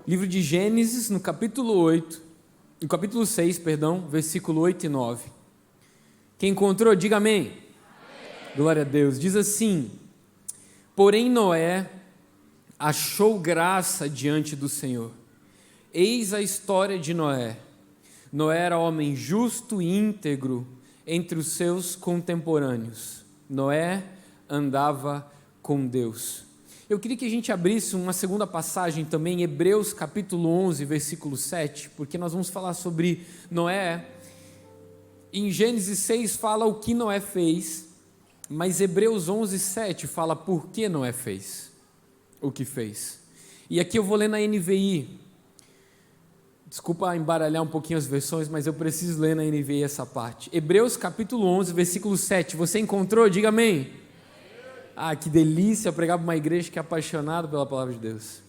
Livro de Gênesis, no capítulo 6, versículo 8 e 9. Quem encontrou, diga amém. Amém. Glória a Deus. Diz assim: porém Noé achou graça diante do Senhor. Eis a história de Noé. Noé era homem justo e íntegro entre os seus contemporâneos. Noé andava com Deus. Eu queria que a gente abrisse uma segunda passagem também, Hebreus capítulo 11, versículo 7, porque nós vamos falar sobre Noé. Em Gênesis 6 fala o que Noé fez, mas Hebreus 11, 7 fala por que Noé fez o que fez. E aqui eu vou ler na NVI. Desculpa embaralhar um pouquinho as versões, mas eu preciso ler na NVI essa parte. Hebreus capítulo 11, versículo 7. Você encontrou? Diga amém. Ah, que delícia pregar para uma igreja que é apaixonada pela palavra de Deus.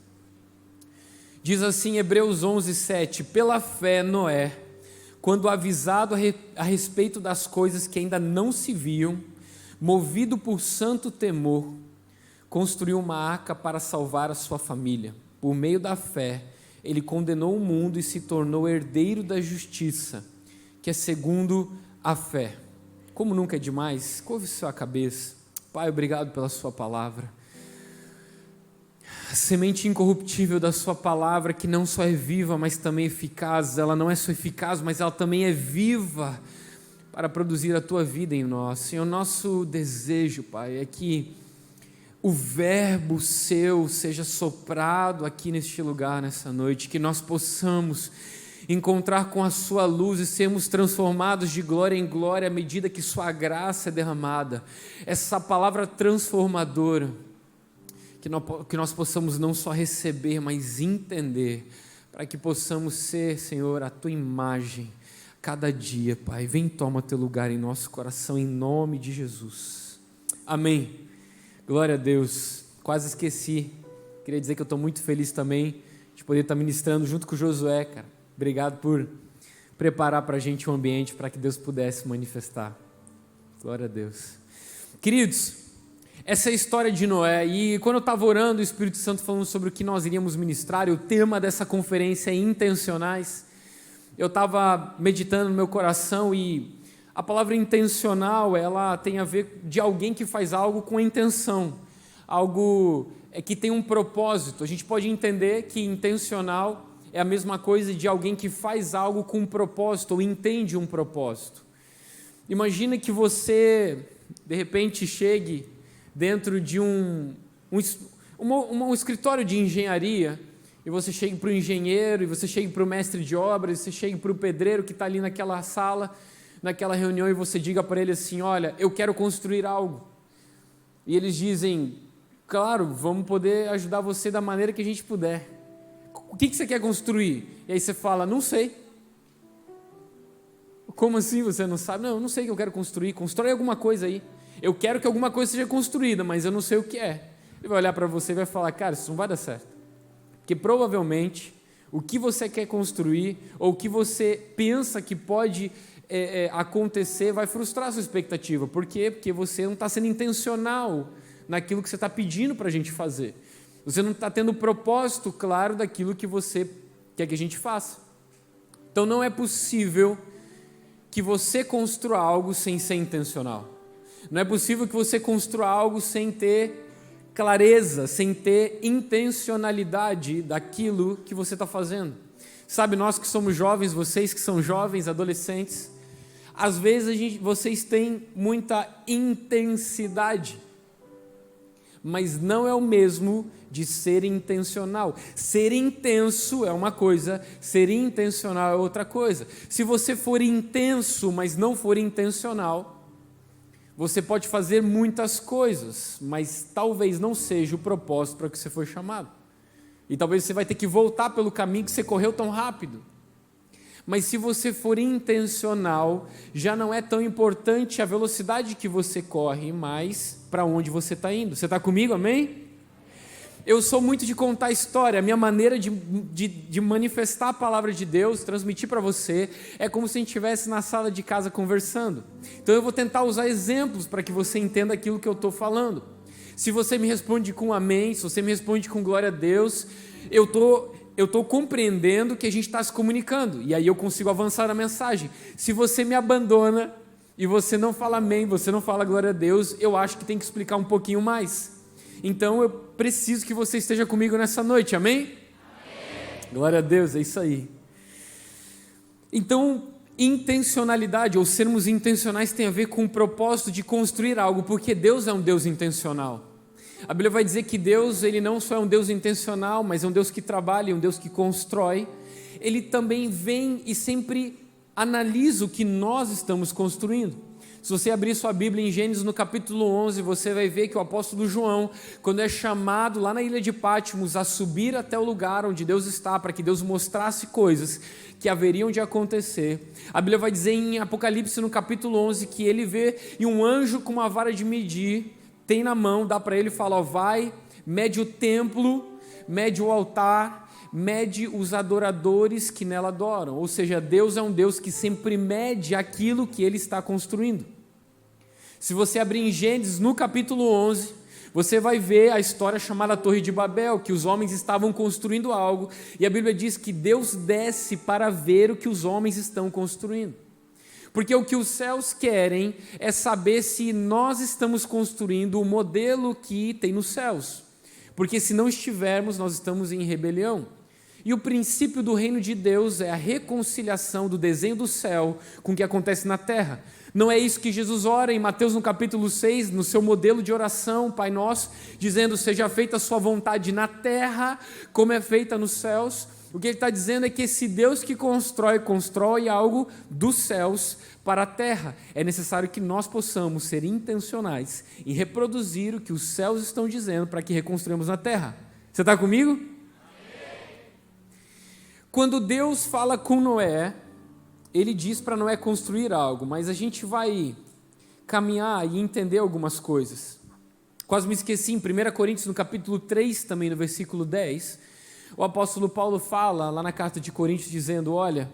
Diz assim, Hebreus 11, 7. Pela fé, Noé, quando avisado a respeito das coisas que ainda não se viam, movido por santo temor, construiu uma arca para salvar a sua família. Por meio da fé, ele condenou o mundo e se tornou herdeiro da justiça, que é segundo a fé. Como nunca é demais, curve sua cabeça. Pai, obrigado pela sua palavra. A semente incorruptível da sua palavra, que não só é viva, mas também eficaz. Ela não é só eficaz, mas ela também é viva para produzir a tua vida em nós. E o nosso desejo, Pai, é que o verbo seu seja soprado aqui neste lugar, nessa noite, que nós possamos encontrar com a sua luz e sermos transformados de glória em glória à medida que sua graça é derramada. Essa palavra transformadora, que nós possamos não só receber, mas entender, para que possamos ser, Senhor, a tua imagem cada dia, Pai. Vem, toma teu lugar em nosso coração, em nome de Jesus. Amém. Glória a Deus. Quase esqueci. Queria dizer que eu estou muito feliz também de poder estar ministrando junto com o Josué, cara. Obrigado por preparar para a gente um ambiente para que Deus pudesse manifestar. Glória a Deus. Queridos, essa é a história de Noé. E quando eu estava orando, o Espírito Santo falando sobre o que nós iríamos ministrar, e o tema dessa conferência é intencionais. Eu estava meditando no meu coração e a palavra intencional, ela tem a ver de alguém que faz algo com intenção. Algo que tem um propósito. A gente pode entender que intencional é a mesma coisa de alguém que faz algo com um propósito, ou entende um propósito. Imagina que você, de repente, chegue dentro de um escritório de engenharia, e você chegue para o engenheiro, e você chegue para o mestre de obras, e você chegue para o pedreiro que está ali naquela sala, naquela reunião, e você diga para ele assim: olha, eu quero construir algo. E eles dizem: claro, vamos poder ajudar você da maneira que a gente puder. O que você quer construir? E aí você fala: não sei. Como assim você não sabe? Não, eu não sei o que eu quero construir. Constrói alguma coisa aí. Eu quero que alguma coisa seja construída, mas eu não sei o que é. Ele vai olhar para você e vai falar: cara, isso não vai dar certo. Porque provavelmente o que você quer construir, ou o que você pensa que pode acontecer, vai frustrar a sua expectativa. Por quê? Porque você não está sendo intencional naquilo que você está pedindo para a gente fazer. Você não está tendo o propósito claro daquilo que você quer que a gente faça. Então não é possível que você construa algo sem ser intencional. Não é possível que você construa algo sem ter clareza, sem ter intencionalidade daquilo que você está fazendo. Sabe, nós que somos jovens, vocês que são jovens, adolescentes, às vezes vocês têm muita intensidade, mas não é o mesmo de ser intencional. Ser intenso é uma coisa, ser intencional é outra coisa. Se você for intenso, mas não for intencional, você pode fazer muitas coisas, mas talvez não seja o propósito para que você foi chamado. E talvez você vai ter que voltar pelo caminho que você correu tão rápido. Mas se você for intencional, já não é tão importante a velocidade que você corre, mas para onde você está indo. Você está comigo, amém? Eu sou muito de contar história. A minha maneira de manifestar a palavra de Deus, transmitir para você, é como se a gente estivesse na sala de casa conversando. Então eu vou tentar usar exemplos para que você entenda aquilo que eu estou falando. Se você me responde com amém, se você me responde com glória a Deus, eu estou eu estou compreendendo que a gente está se comunicando, e aí eu consigo avançar na mensagem. Se você me abandona e você não fala amém, você não fala glória a Deus, eu acho que tem que explicar um pouquinho mais. Então eu preciso que você esteja comigo nessa noite, amém? Amém. Glória a Deus, é isso aí. Então, intencionalidade, ou sermos intencionais, tem a ver com o propósito de construir algo, porque Deus é um Deus intencional. A Bíblia vai dizer que Deus, Ele não só é um Deus intencional, mas é um Deus que trabalha, um Deus que constrói. Ele também vem e sempre analisa o que nós estamos construindo. Se você abrir sua Bíblia em Gênesis no capítulo 11, você vai ver que o apóstolo João, quando é chamado lá na ilha de Patmos a subir até o lugar onde Deus está, para que Deus mostrasse coisas que haveriam de acontecer, a Bíblia vai dizer em Apocalipse no capítulo 11 que ele vê e um anjo com uma vara de medir, tem na mão, dá para ele e fala, ó, vai, mede o templo, mede o altar, mede os adoradores que nela adoram. Ou seja, Deus é um Deus que sempre mede aquilo que Ele está construindo. Se você abrir em Gênesis no capítulo 11, você vai ver a história chamada Torre de Babel, que os homens estavam construindo algo, e a Bíblia diz que Deus desce para ver o que os homens estão construindo. Porque o que os céus querem é saber se nós estamos construindo o modelo que tem nos céus. Porque se não estivermos, nós estamos em rebelião. E o princípio do reino de Deus é a reconciliação do desenho do céu com o que acontece na terra. Não é isso que Jesus ora em Mateus no capítulo 6, no seu modelo de oração, Pai Nosso, dizendo, seja feita a sua vontade na terra, como é feita nos céus. O que ele está dizendo é que esse Deus que constrói algo dos céus para a terra. É necessário que nós possamos ser intencionais em reproduzir o que os céus estão dizendo para que reconstruamos na terra. Você está comigo? Amém. Quando Deus fala com Noé, Ele diz para Noé construir algo, mas a gente vai caminhar e entender algumas coisas. Quase me esqueci, em 1 Coríntios, no capítulo 3, também no versículo 10, o apóstolo Paulo fala lá na carta de Coríntios dizendo, olha,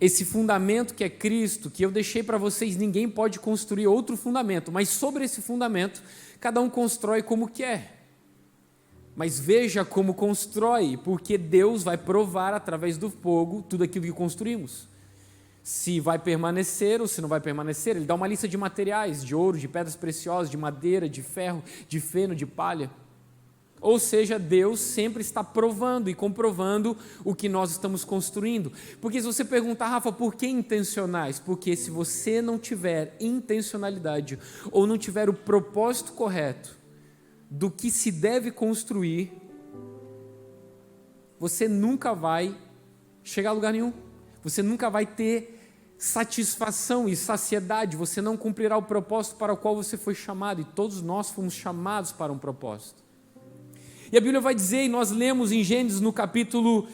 esse fundamento que é Cristo, que eu deixei para vocês, ninguém pode construir outro fundamento, mas sobre esse fundamento, cada um constrói como quer. Mas veja como constrói, porque Deus vai provar através do fogo tudo aquilo que construímos. Se vai permanecer ou se não vai permanecer. Ele dá uma lista de materiais, de ouro, de pedras preciosas, de madeira, de ferro, de feno, de palha. Ou seja, Deus sempre está provando e comprovando o que nós estamos construindo. Porque se você perguntar, Rafa, por que intencionais? Porque se você não tiver intencionalidade ou não tiver o propósito correto do que se deve construir, você nunca vai chegar a lugar nenhum. Você nunca vai ter satisfação e saciedade. Você não cumprirá o propósito para o qual você foi chamado. E todos nós fomos chamados para um propósito. E a Bíblia vai dizer, e nós lemos em Gênesis no capítulo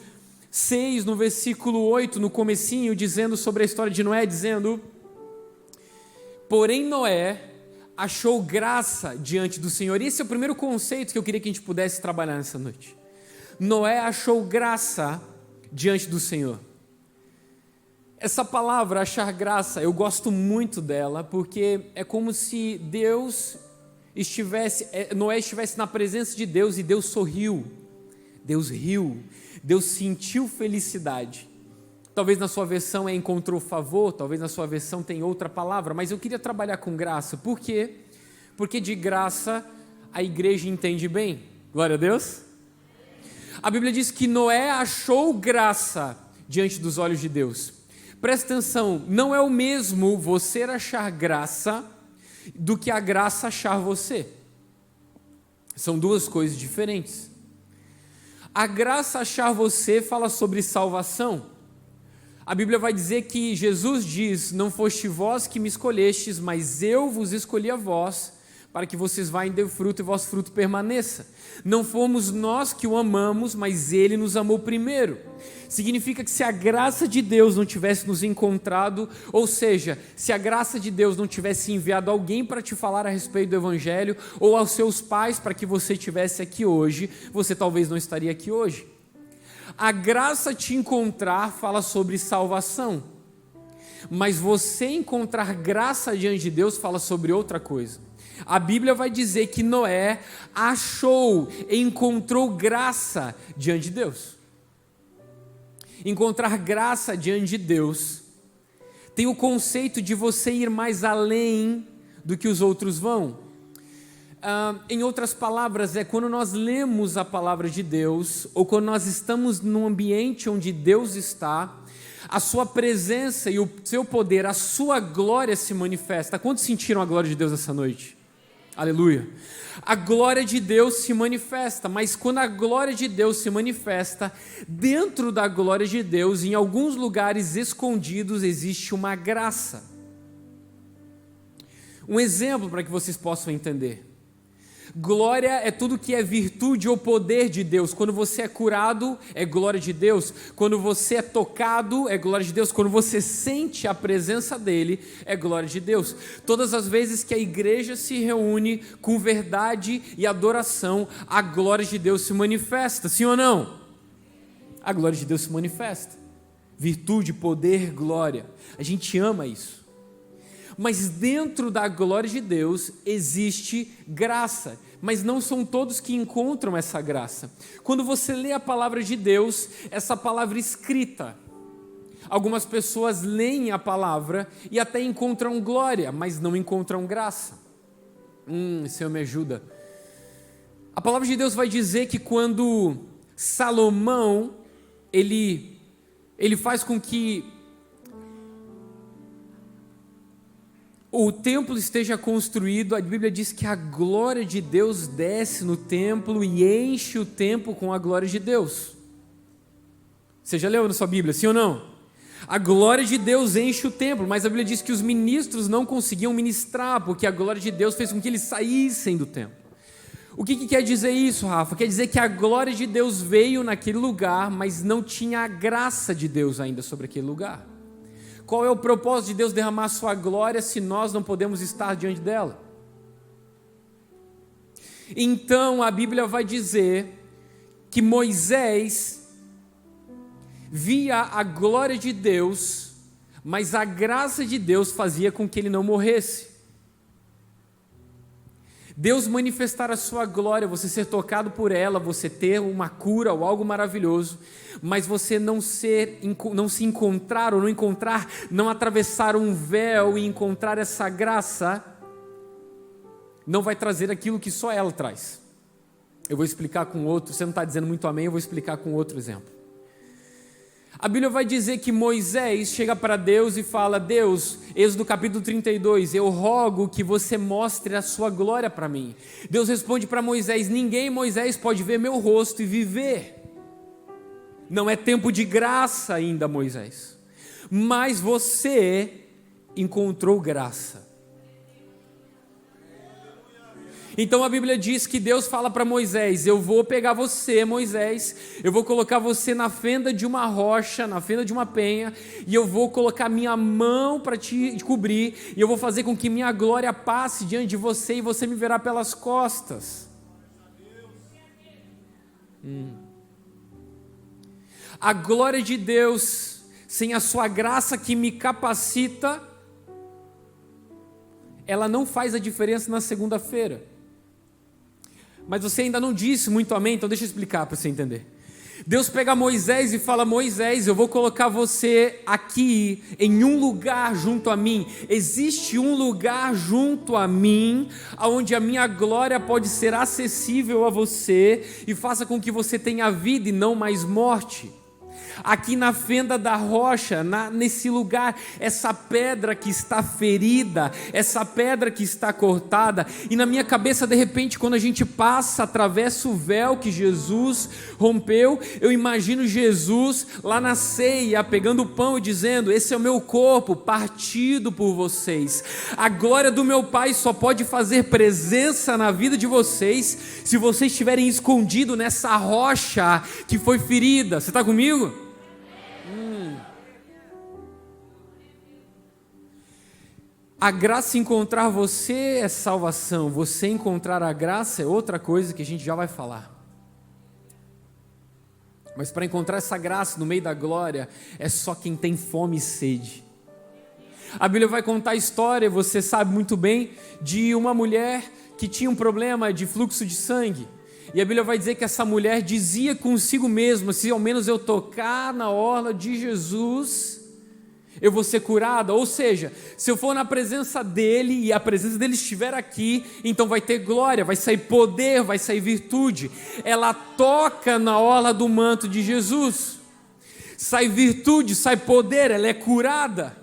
6, no versículo 8, no comecinho, dizendo sobre a história de Noé, dizendo, porém Noé achou graça diante do Senhor. E esse é o primeiro conceito que eu queria que a gente pudesse trabalhar nessa noite. Noé achou graça diante do Senhor. Essa palavra, achar graça, eu gosto muito dela, porque é como se Noé estivesse na presença de Deus e Deus sorriu, Deus riu, Deus sentiu felicidade. Talvez na sua versão encontrou favor, talvez na sua versão tem outra palavra, mas eu queria trabalhar com graça. Por quê? Porque de graça a igreja entende bem. Glória a Deus. A Bíblia diz que Noé achou graça diante dos olhos de Deus. Presta atenção, não é o mesmo você achar graça do que a graça achar você. São duas coisas diferentes. A graça achar você fala sobre salvação. A Bíblia vai dizer que Jesus diz, não foste vós que me escolhestes, mas eu vos escolhi a vós, para que vocês vá e dê fruto e vosso fruto permaneça. Não fomos nós que o amamos, mas Ele nos amou primeiro. Significa que se a graça de Deus não tivesse nos encontrado, ou seja, se a graça de Deus não tivesse enviado alguém para te falar a respeito do Evangelho, ou aos seus pais para que você estivesse aqui hoje, você talvez não estaria aqui hoje. A graça te encontrar fala sobre salvação, mas você encontrar graça diante de Deus fala sobre outra coisa. A Bíblia vai dizer que Noé achou, encontrou graça diante de Deus. encontrar graça diante de Deus, tem o conceito de você ir mais além do que os outros vão. Em outras palavras, é quando nós lemos a palavra de Deus, ou quando nós estamos num ambiente onde Deus está, a sua presença e o seu poder, a sua glória se manifesta. Quantos sentiram a glória de Deus essa noite? Aleluia. A glória de Deus se manifesta, mas quando a glória de Deus se manifesta, dentro da glória de Deus, em alguns lugares escondidos, existe uma graça. Um exemplo para que vocês possam entender. Glória é tudo que é virtude ou poder de Deus. Quando você é curado, é glória de Deus. Quando você é tocado, é glória de Deus. Quando você sente a presença dele, é glória de Deus. Todas as vezes que a igreja se reúne com verdade e adoração, a glória de Deus se manifesta, sim ou não? A glória de Deus se manifesta. Virtude, poder, glória. A gente ama isso. Mas dentro da glória de Deus existe graça, mas não são todos que encontram essa graça. Quando você lê a palavra de Deus, essa palavra escrita, algumas pessoas leem a palavra e até encontram glória, mas não encontram graça. Senhor, me ajuda. A palavra de Deus vai dizer que quando Salomão, ele faz com que o templo esteja construído, a Bíblia diz que a glória de Deus desce no templo e enche o templo com a glória de Deus. Você já leu na sua Bíblia, sim ou não? A glória de Deus enche o templo, mas a Bíblia diz que os ministros não conseguiam ministrar, porque a glória de Deus fez com que eles saíssem do templo. O que quer dizer isso, Rafa? Quer dizer que a glória de Deus veio naquele lugar, mas não tinha a graça de Deus ainda sobre aquele lugar. Qual é o propósito de Deus derramar a sua glória se nós não podemos estar diante dela? Então a Bíblia vai dizer que Moisés via a glória de Deus, mas a graça de Deus fazia com que ele não morresse. Deus manifestar a sua glória, você ser tocado por ela, você ter uma cura ou algo maravilhoso, mas você não se encontrar ou não atravessar um véu e encontrar essa graça, não vai trazer aquilo que só ela traz. Eu vou explicar com outro, você não está dizendo muito amém, eu vou explicar com outro exemplo. A Bíblia vai dizer que Moisés chega para Deus e fala: Deus, Êxodo capítulo 32, eu rogo que você mostre a sua glória para mim. Deus responde para Moisés: ninguém, Moisés, pode ver meu rosto e viver. Não é tempo de graça ainda, Moisés, mas você encontrou graça. Então a Bíblia diz que Deus fala para Moisés: eu vou pegar você, Moisés, eu vou colocar você na fenda de uma rocha, na fenda de uma penha, e eu vou colocar minha mão para te cobrir, e eu vou fazer com que minha glória passe diante de você, e você me verá pelas costas. A glória de Deus, sem a sua graça que me capacita, ela não faz a diferença na segunda-feira. Mas você ainda não disse muito amém, então deixa eu explicar para você entender. Deus pega Moisés e fala: Moisés, eu vou colocar você aqui em um lugar junto a mim. Existe um lugar junto a mim, onde a minha glória pode ser acessível a você e faça com que você tenha vida e não mais morte. Aqui na fenda da rocha, nesse lugar, essa pedra que está ferida, essa pedra que está cortada, e na minha cabeça, de repente, quando a gente passa, atravessa o véu que Jesus rompeu, eu imagino Jesus lá na ceia, pegando o pão e dizendo: esse é o meu corpo partido por vocês. A glória do meu Pai só pode fazer presença na vida de vocês se vocês estiverem escondidos nessa rocha que foi ferida. Você está comigo? A graça encontrar você é salvação, você encontrar a graça é outra coisa que a gente já vai falar. Mas para encontrar essa graça no meio da glória, é só quem tem fome e sede. A Bíblia vai contar a história, você sabe muito bem, de uma mulher que tinha um problema de fluxo de sangue. E a Bíblia vai dizer que essa mulher dizia consigo mesma: se ao menos eu tocar na orla de Jesus, eu vou ser curada. Ou seja, se eu for na presença dele e a presença dele estiver aqui, então vai ter glória, vai sair poder, vai sair virtude. Ela toca na orla do manto de Jesus, sai virtude, sai poder, ela é curada.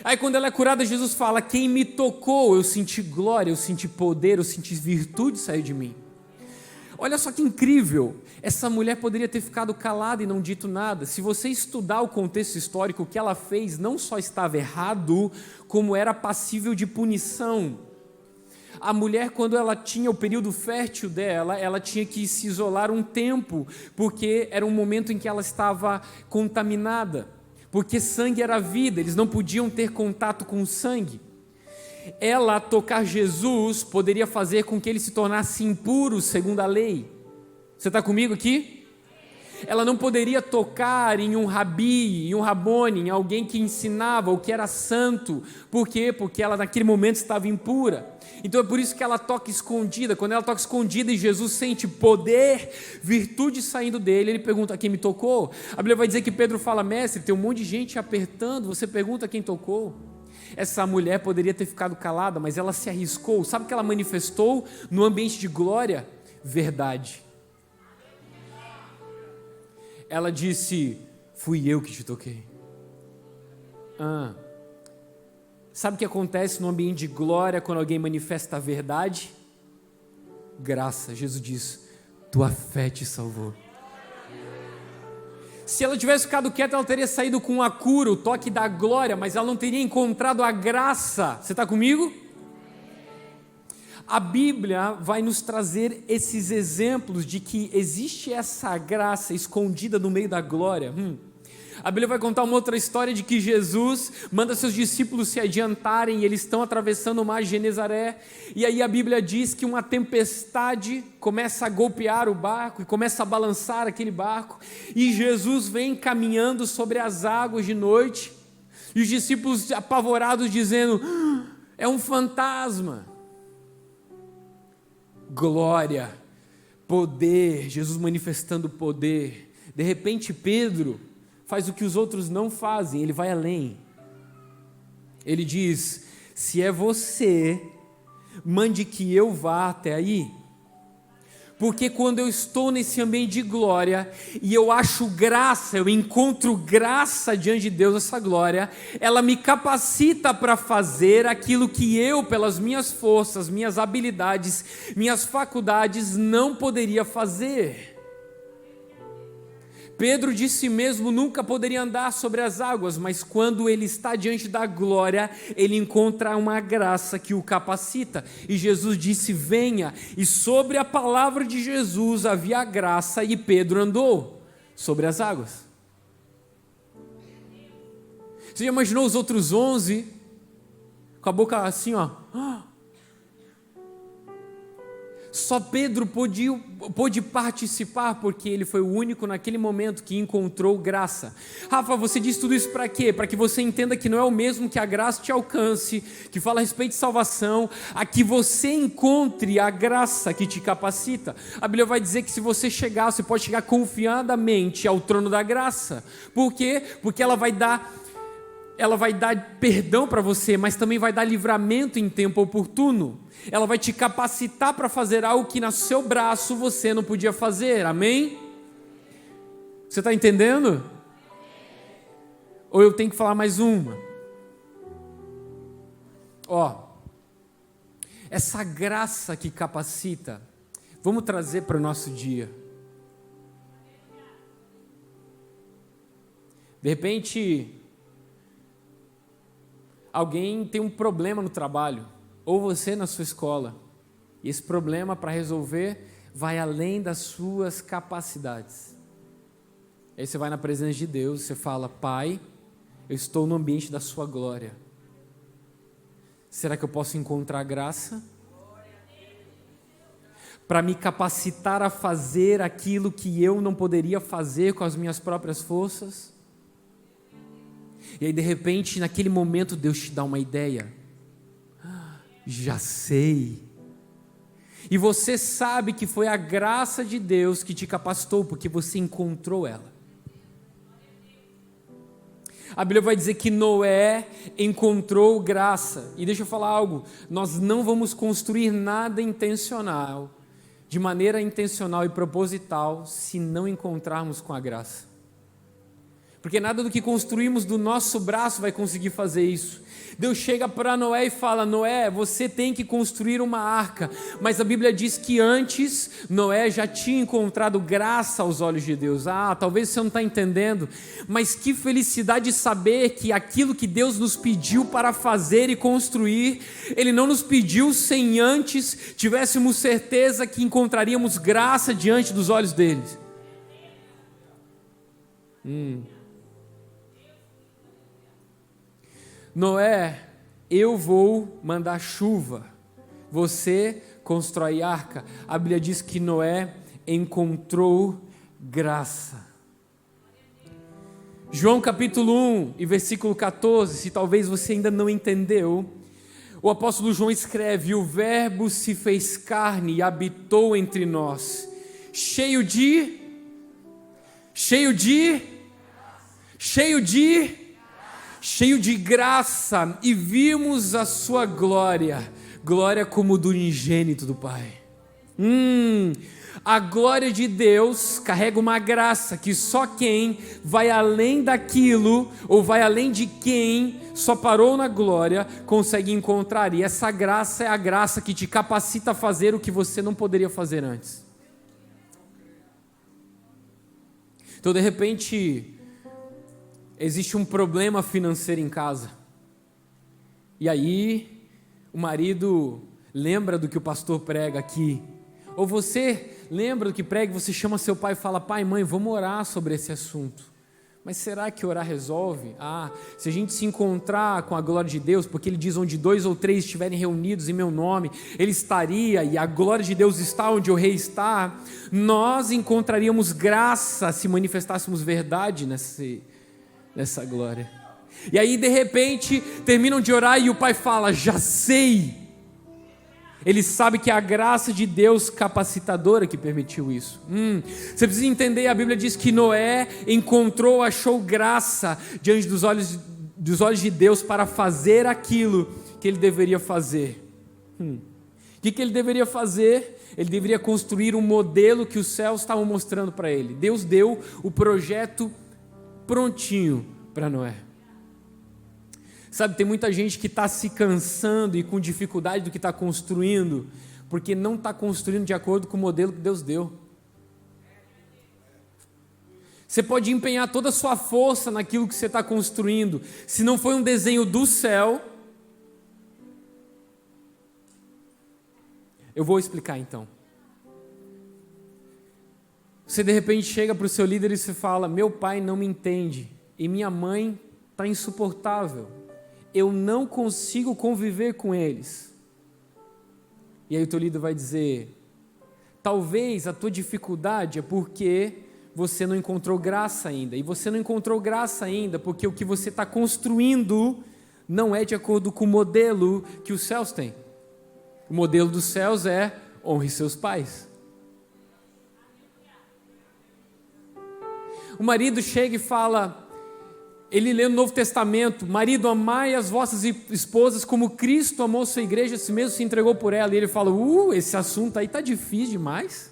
Aí quando ela é curada, Jesus fala: quem me tocou? Eu senti glória, eu senti poder, eu senti virtude sair de mim. Olha só que incrível, essa mulher poderia ter ficado calada e não dito nada. Se você estudar o contexto histórico, o que ela fez não só estava errado, como era passível de punição. A mulher, quando ela tinha o período fértil dela, ela tinha que se isolar um tempo, porque era um momento em que ela estava contaminada, porque sangue era vida, eles não podiam ter contato com o sangue. Ela tocar Jesus poderia fazer com que ele se tornasse impuro segundo a lei. Você está comigo aqui? Ela não poderia tocar em um rabi, em um rabone, em alguém que ensinava o que era santo. Por quê? Porque ela naquele momento estava impura. Então é por isso que ela toca escondida. Quando ela toca escondida e Jesus sente poder, virtude saindo dele, ele pergunta: quem me tocou? A Bíblia vai dizer que Pedro fala: mestre, tem um monte de gente apertando, você pergunta quem tocou? Essa mulher poderia ter ficado calada, mas ela se arriscou. Sabe o que ela manifestou no ambiente de glória? Verdade. Ela disse: fui eu que te toquei. Sabe o que acontece no ambiente de glória quando alguém manifesta a verdade? Graça. Jesus diz: tua fé te salvou. Se ela tivesse ficado quieta, ela teria saído com a cura, o toque da glória, mas ela não teria encontrado a graça. Você está comigo? A Bíblia vai nos trazer esses exemplos de que existe essa graça escondida no meio da glória. A Bíblia vai contar uma outra história de que Jesus manda seus discípulos se adiantarem e eles estão atravessando o mar de Genezaré, e aí a Bíblia diz que uma tempestade começa a golpear o barco e começa a balançar aquele barco, e Jesus vem caminhando sobre as águas de noite, e os discípulos apavorados dizendo: é um fantasma. Glória, poder, Jesus manifestando poder. De repente Pedro faz o que os outros não fazem, ele vai além. Ele diz: se é você, mande que eu vá até aí. Porque quando eu estou nesse ambiente de glória, e eu acho graça, eu encontro graça diante de Deus, essa glória, ela me capacita para fazer aquilo que eu, pelas minhas forças, minhas habilidades, minhas faculdades, não poderia fazer. Pedro de si mesmo nunca poderia andar sobre as águas, mas quando ele está diante da glória, ele encontra uma graça que o capacita. E Jesus disse: venha. E sobre a palavra de Jesus havia graça, e Pedro andou sobre as águas. Você já imaginou os outros 11 com a boca assim, ó? Só Pedro pôde participar porque ele foi o único naquele momento que encontrou graça. Rafa, você diz tudo isso para quê? Para que você entenda que não é o mesmo que a graça te alcance, que fala a respeito de salvação, a que você encontre a graça que te capacita. A Bíblia vai dizer que se você chegar, você pode chegar confiadamente ao trono da graça. Por quê? Porque ela vai dar perdão para você, mas também vai dar livramento em tempo oportuno. Ela vai te capacitar para fazer algo que no seu braço você não podia fazer, amém? Você está entendendo? Ou eu tenho que falar mais uma? Essa graça que capacita, vamos trazer para o nosso dia. De repente, alguém tem um problema no trabalho, ou você na sua escola, e esse problema, para resolver, vai além das suas capacidades. Aí você vai na presença de Deus, você fala: Pai, eu estou no ambiente da sua glória, será que eu posso encontrar graça para me capacitar a fazer aquilo que eu não poderia fazer com as minhas próprias forças? E aí de repente, naquele momento, Deus te dá uma ideia: já sei. E você sabe que foi a graça de Deus que te capacitou, porque você encontrou ela. A Bíblia vai dizer que Noé encontrou graça. E deixa eu falar algo, nós não vamos construir nada intencional, de maneira intencional e proposital, se não encontrarmos com a graça. Porque nada do que construímos do nosso braço vai conseguir fazer isso. Deus chega para Noé e fala: Noé, você tem que construir uma arca. Mas a Bíblia diz que antes Noé já tinha encontrado graça aos olhos de Deus. Talvez você não está entendendo, mas que felicidade saber que aquilo que Deus nos pediu para fazer e construir, Ele não nos pediu sem antes tivéssemos certeza que encontraríamos graça diante dos olhos dele. Noé, eu vou mandar chuva, você constrói arca. A Bíblia diz que Noé encontrou graça. João capítulo 1 e versículo 14, se talvez você ainda não entendeu, o apóstolo João escreve: o verbo se fez carne e habitou entre nós, cheio de graça, e vimos a sua glória como do unigênito do Pai. A glória de Deus carrega uma graça que só quem vai além daquilo, ou vai além de quem só parou na glória, consegue encontrar. E essa graça é a graça que te capacita a fazer o que você não poderia fazer antes. Então, de repente, existe um problema financeiro em casa, e aí o marido lembra do que o pastor prega aqui, ou você lembra do que prega, você chama seu pai e fala: pai, mãe, vamos orar sobre esse assunto. Mas será que orar resolve? Se a gente se encontrar com a glória de Deus, porque Ele diz: onde 2 ou 3 estiverem reunidos em meu nome, Ele estaria, e a glória de Deus está onde o Rei está, nós encontraríamos graça se manifestássemos verdade nessa glória. E aí de repente terminam de orar e o pai fala: já sei. Ele sabe que é a graça de Deus capacitadora que permitiu isso. Você precisa entender, a Bíblia diz que Noé achou graça diante dos olhos de Deus para fazer aquilo que ele deveria fazer. O que ele deveria fazer? Ele deveria construir um modelo que os céus estavam mostrando para ele. Deus deu o projeto prontinho para Noé. Sabe, tem muita gente que está se cansando e com dificuldade do que está construindo, porque não está construindo de acordo com o modelo que Deus deu. Você pode empenhar toda a sua força naquilo que você está construindo, se não foi um desenho do céu. Eu vou explicar então. Você de repente chega para o seu líder e você fala: meu pai não me entende, e minha mãe está insuportável, eu não consigo conviver com eles. E aí o teu líder vai dizer: talvez a tua dificuldade é porque você não encontrou graça ainda, e você não encontrou graça ainda porque o que você está construindo não é de acordo com o modelo que os céus têm. O modelo dos céus é: honre seus pais. O marido chega e fala, ele lê no Novo Testamento: marido, amai as vossas esposas como Cristo amou sua igreja, assim mesmo se entregou por ela. E ele fala: esse assunto aí está difícil demais.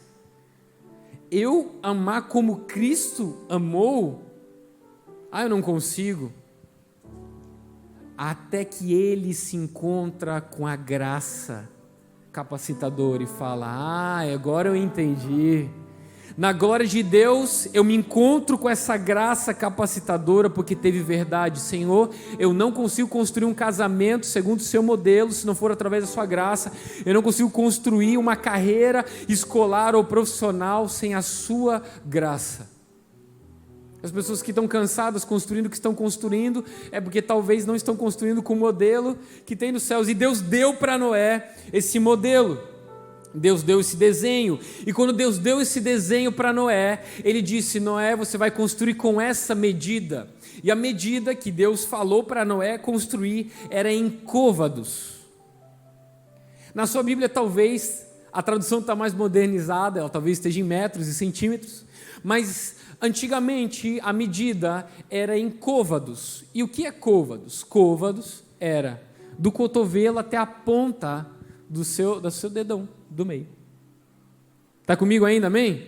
Eu amar como Cristo amou? Eu não consigo. Até que ele se encontra com a graça capacitadora e fala: agora eu entendi. Na glória de Deus, eu me encontro com essa graça capacitadora, porque teve verdade. Senhor, eu não consigo construir um casamento segundo o seu modelo, se não for através da sua graça. Eu não consigo construir uma carreira escolar ou profissional sem a sua graça. As pessoas que estão cansadas construindo o que estão construindo, é porque talvez não estão construindo com o modelo que tem nos céus. E Deus deu para Noé esse modelo. Deus deu esse desenho, e quando Deus deu esse desenho para Noé, Ele disse: Noé, você vai construir com essa medida. E a medida que Deus falou para Noé construir era em côvados. Na sua Bíblia talvez A tradução está mais modernizada, ela talvez esteja em metros e centímetros, mas antigamente a medida era em côvados. E o que é côvados? Côvados era do cotovelo até a ponta do seu dedão, do meio. Está comigo ainda, amém?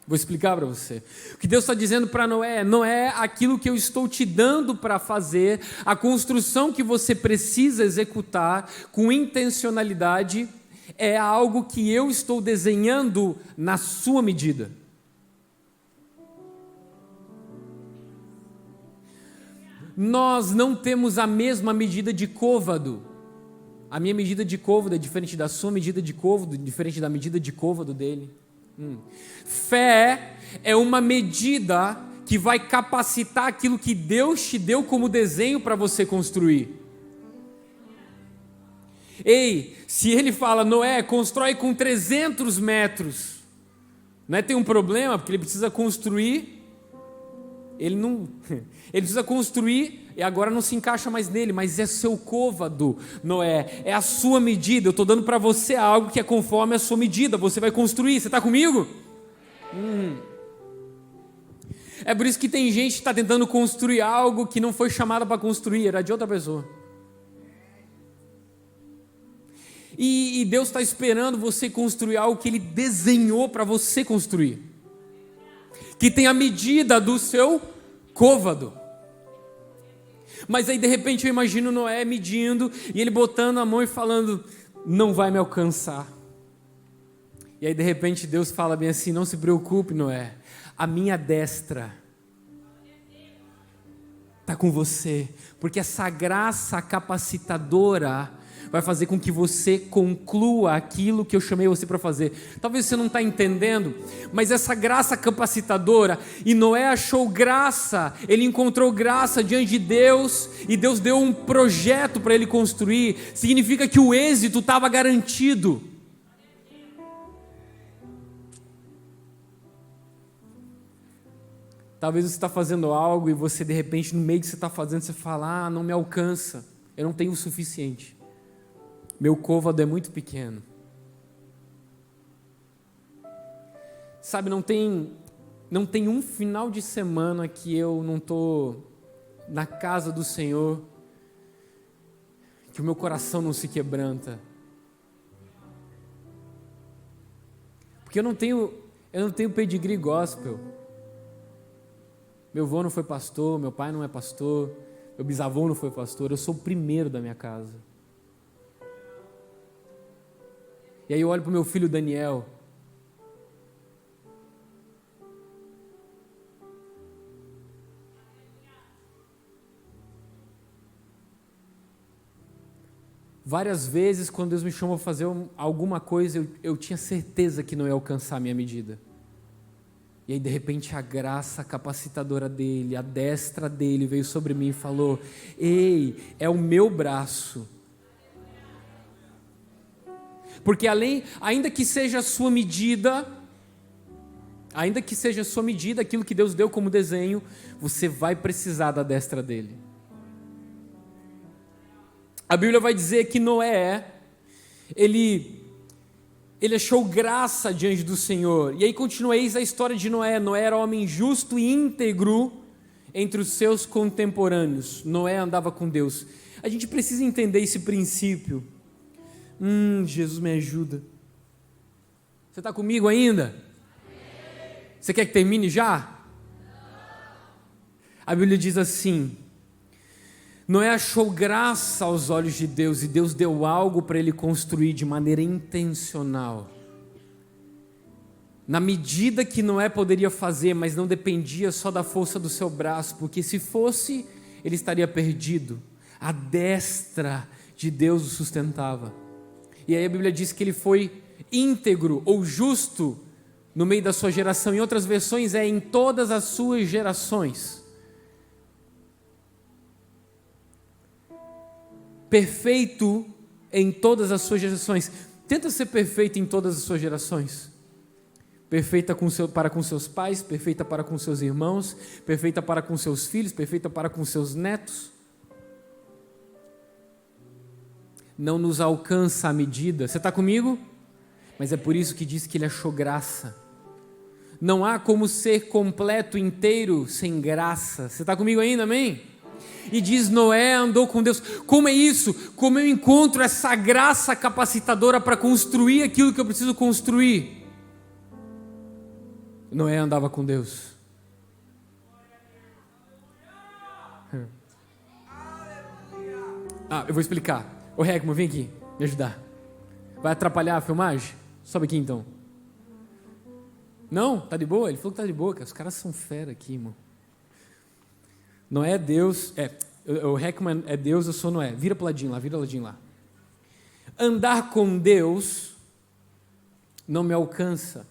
Vou explicar para você. O que Deus está dizendo para Noé não é aquilo que eu estou te dando para fazer, a construção que você precisa executar com intencionalidade, é algo que eu estou desenhando na sua medida. Nós não temos a mesma medida de côvado. A minha medida de côvado é diferente da sua medida de côvado, diferente da medida de côvado dele. Fé é uma medida que vai capacitar aquilo que Deus te deu como desenho para você construir. Ei, se ele fala, Noé, constrói com 300 metros, não é, tem um problema, porque ele precisa construir, ele precisa construir e agora não se encaixa mais nele, mas é seu côvado, Noé, é a sua medida. Eu estou dando para você algo que é conforme a sua medida, você vai construir, você está comigo? É por isso que tem gente que está tentando construir algo que não foi chamada para construir, era de outra pessoa. E Deus está esperando você construir algo que Ele desenhou para você construir, que tem a medida do seu côvado. Mas aí de repente eu imagino Noé medindo e ele botando a mão e falando, não vai me alcançar. E aí de repente Deus fala bem assim, não se preocupe, Noé, a minha destra está com você, porque essa graça capacitadora vai fazer com que você conclua aquilo que eu chamei você para fazer. Talvez você não está entendendo, mas essa graça capacitadora, e Noé achou graça, ele encontrou graça diante de Deus, e Deus deu um projeto para ele construir, significa que o êxito estava garantido. Talvez você está fazendo algo e você de repente no meio que você está fazendo, você fala, não me alcança, eu não tenho o suficiente. Meu côvado é muito pequeno. Sabe, não tem um final de semana que eu não estou na casa do Senhor, que o meu coração não se quebranta. Porque eu não tenho pedigree gospel. Meu avô não foi pastor, meu pai não é pastor, meu bisavô não foi pastor, eu sou o primeiro da minha casa. E aí eu olho para o meu filho Daniel. Várias vezes, quando Deus me chamou a fazer alguma coisa, eu tinha certeza que não ia alcançar a minha medida. E aí, de repente, a graça capacitadora dele, a destra dele veio sobre mim e falou, ei, é o meu braço. Porque ainda que seja a sua medida, aquilo que Deus deu como desenho, você vai precisar da destra dele. A Bíblia vai dizer que Noé, ele achou graça diante do Senhor. E aí continua, eis a história de Noé. Noé era homem justo e íntegro entre os seus contemporâneos. Noé andava com Deus. A gente precisa entender esse princípio. Jesus me ajuda. Você está comigo ainda? Você quer que termine já? A Bíblia diz assim, Noé achou graça aos olhos de Deus e Deus deu algo para ele construir de maneira intencional. Na medida que Noé poderia fazer, mas não dependia só da força do seu braço, porque se fosse, ele estaria perdido. A destra de Deus o sustentava. E aí a Bíblia diz que ele foi íntegro ou justo no meio da sua geração. Em outras versões é em todas as suas gerações. Perfeito em todas as suas gerações. Tenta ser perfeito em todas as suas gerações. Perfeita para com seus pais, perfeita para com seus irmãos, perfeita para com seus filhos, perfeita para com seus netos. não nos alcança a medida. Você está comigo? Mas é por isso que diz que ele achou graça. Não há como ser completo, inteiro, sem graça. Você está comigo ainda, amém? E diz, Noé andou com Deus. Como é isso? Como eu encontro essa graça capacitadora para construir aquilo que eu preciso construir? Noé andava com Deus. Eu vou explicar. Ô Regman, vem aqui, me ajudar. Vai atrapalhar a filmagem? Sobe aqui então. Não? Tá de boa? Ele falou que tá de boa, cara. Os caras são fera aqui, irmão. Noé é Deus, o Regman é Deus, eu sou Noé. Vira pro ladinho lá. Andar com Deus não me alcança.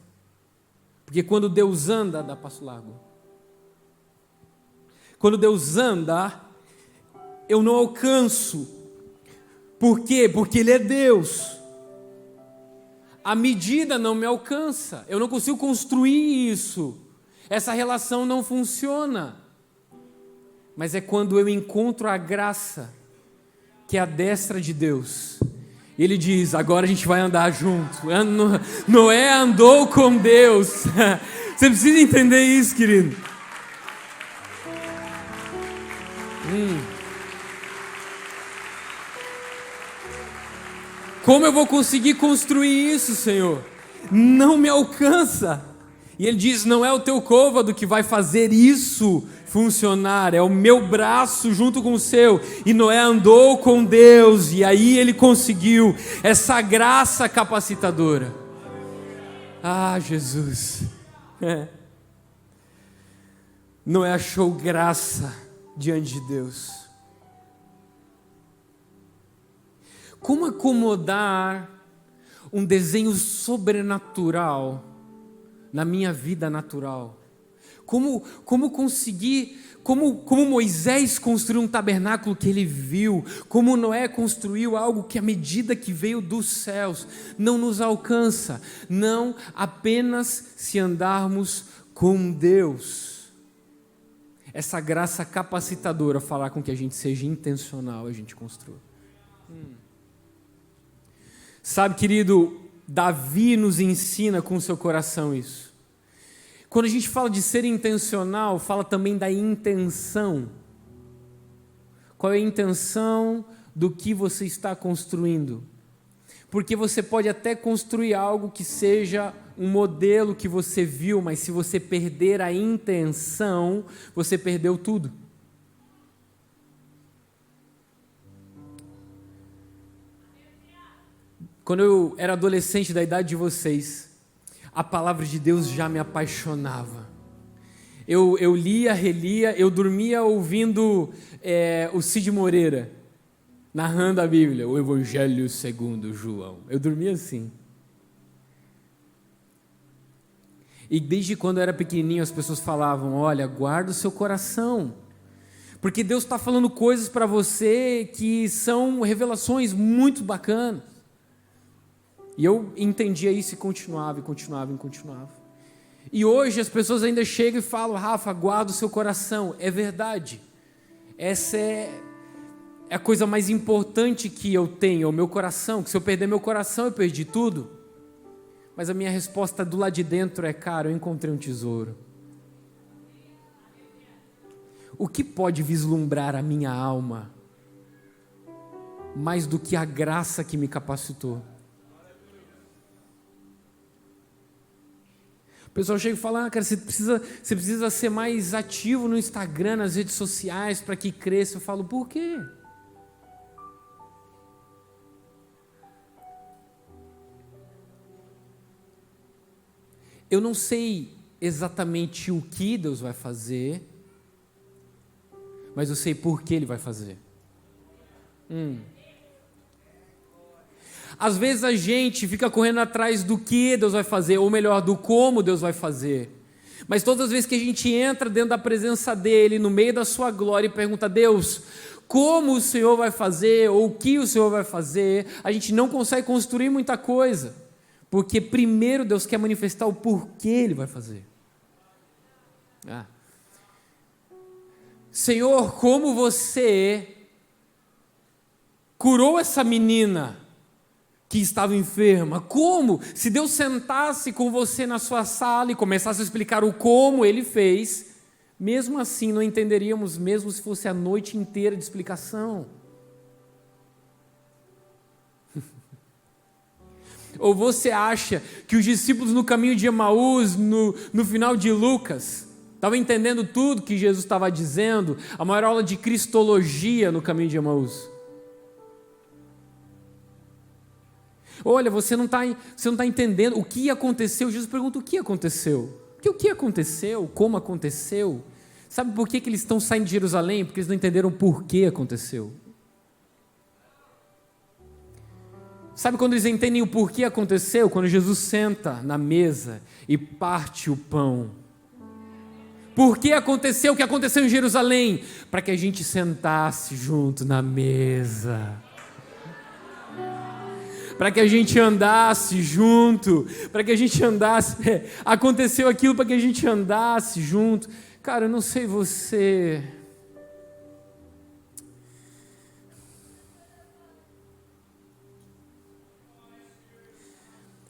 Porque quando Deus anda, dá passo largo. Quando Deus anda, eu não alcanço. Por quê? Porque Ele é Deus. A medida não me alcança. Eu não consigo construir isso. Essa relação não funciona. Mas é quando eu encontro a graça, que é a destra de Deus. Ele diz, agora a gente vai andar junto. Noé andou com Deus. Você precisa entender isso, querido. Como eu vou conseguir construir isso, Senhor? Não me alcança. E ele diz, não é o teu côvado que vai fazer isso funcionar, é o meu braço junto com o seu. E Noé andou com Deus, e aí ele conseguiu essa graça capacitadora. Jesus. Noé achou graça diante de Deus. Como acomodar um desenho sobrenatural na minha vida natural? Como conseguir, como Moisés construiu um tabernáculo que ele viu, como Noé construiu algo que a medida que veio dos céus não nos alcança, não apenas se andarmos com Deus. Essa graça capacitadora fará com que a gente seja intencional, a gente construa. Sabe, querido, Davi nos ensina com o seu coração isso. Quando a gente fala de ser intencional, fala também da intenção. Qual é a intenção do que você está construindo? Porque você pode até construir algo que seja um modelo que você viu, mas se você perder a intenção, você perdeu tudo. Quando eu era adolescente da idade de vocês, a palavra de Deus já me apaixonava. Eu lia, relia, eu dormia ouvindo o Cid Moreira, narrando a Bíblia, o Evangelho segundo João. Eu dormia assim. E desde quando eu era pequenininho as pessoas falavam, olha, guarda o seu coração, porque Deus está falando coisas para você que são revelações muito bacanas. E eu entendia isso e continuava. E hoje as pessoas ainda chegam e falam, Rafa, guarda o seu coração. É verdade. Essa é a coisa mais importante que eu tenho, é o meu coração. Que se eu perder meu coração, eu perdi tudo. Mas a minha resposta do lado de dentro é, cara, eu encontrei um tesouro. O que pode vislumbrar a minha alma mais do que a graça que me capacitou? O pessoal chega e fala, cara, você precisa ser mais ativo no Instagram, nas redes sociais, para que cresça. Eu falo, por quê? Eu não sei exatamente o que Deus vai fazer, mas eu sei por que Ele vai fazer. Às vezes a gente fica correndo atrás do que Deus vai fazer, ou melhor, do como Deus vai fazer. Mas todas as vezes que a gente entra dentro da presença dEle, no meio da sua glória, e pergunta, Deus, como o Senhor vai fazer, ou o que o Senhor vai fazer, a gente não consegue construir muita coisa. Porque primeiro Deus quer manifestar o porquê Ele vai fazer. Senhor, como você curou essa menina que estava enferma. Como? Se Deus sentasse com você na sua sala e começasse a explicar o como Ele fez, mesmo assim não entenderíamos, mesmo se fosse a noite inteira de explicação. Ou você acha que os discípulos no caminho de Emaús, no final de Lucas, estavam entendendo tudo que Jesus estava dizendo, a maior aula de cristologia no caminho de Emaús? Olha, você não está entendendo o que aconteceu. Jesus pergunta o que aconteceu. O que aconteceu? Como aconteceu? Sabe por que eles estão saindo de Jerusalém? Porque eles não entenderam por que aconteceu. Sabe quando eles entendem o porquê aconteceu? Quando Jesus senta na mesa e parte o pão. Por que aconteceu o que aconteceu em Jerusalém? Para que a gente sentasse junto na mesa. Para que a gente andasse junto. Para que a gente andasse. Aconteceu aquilo para que a gente andasse junto. Cara, eu não sei você.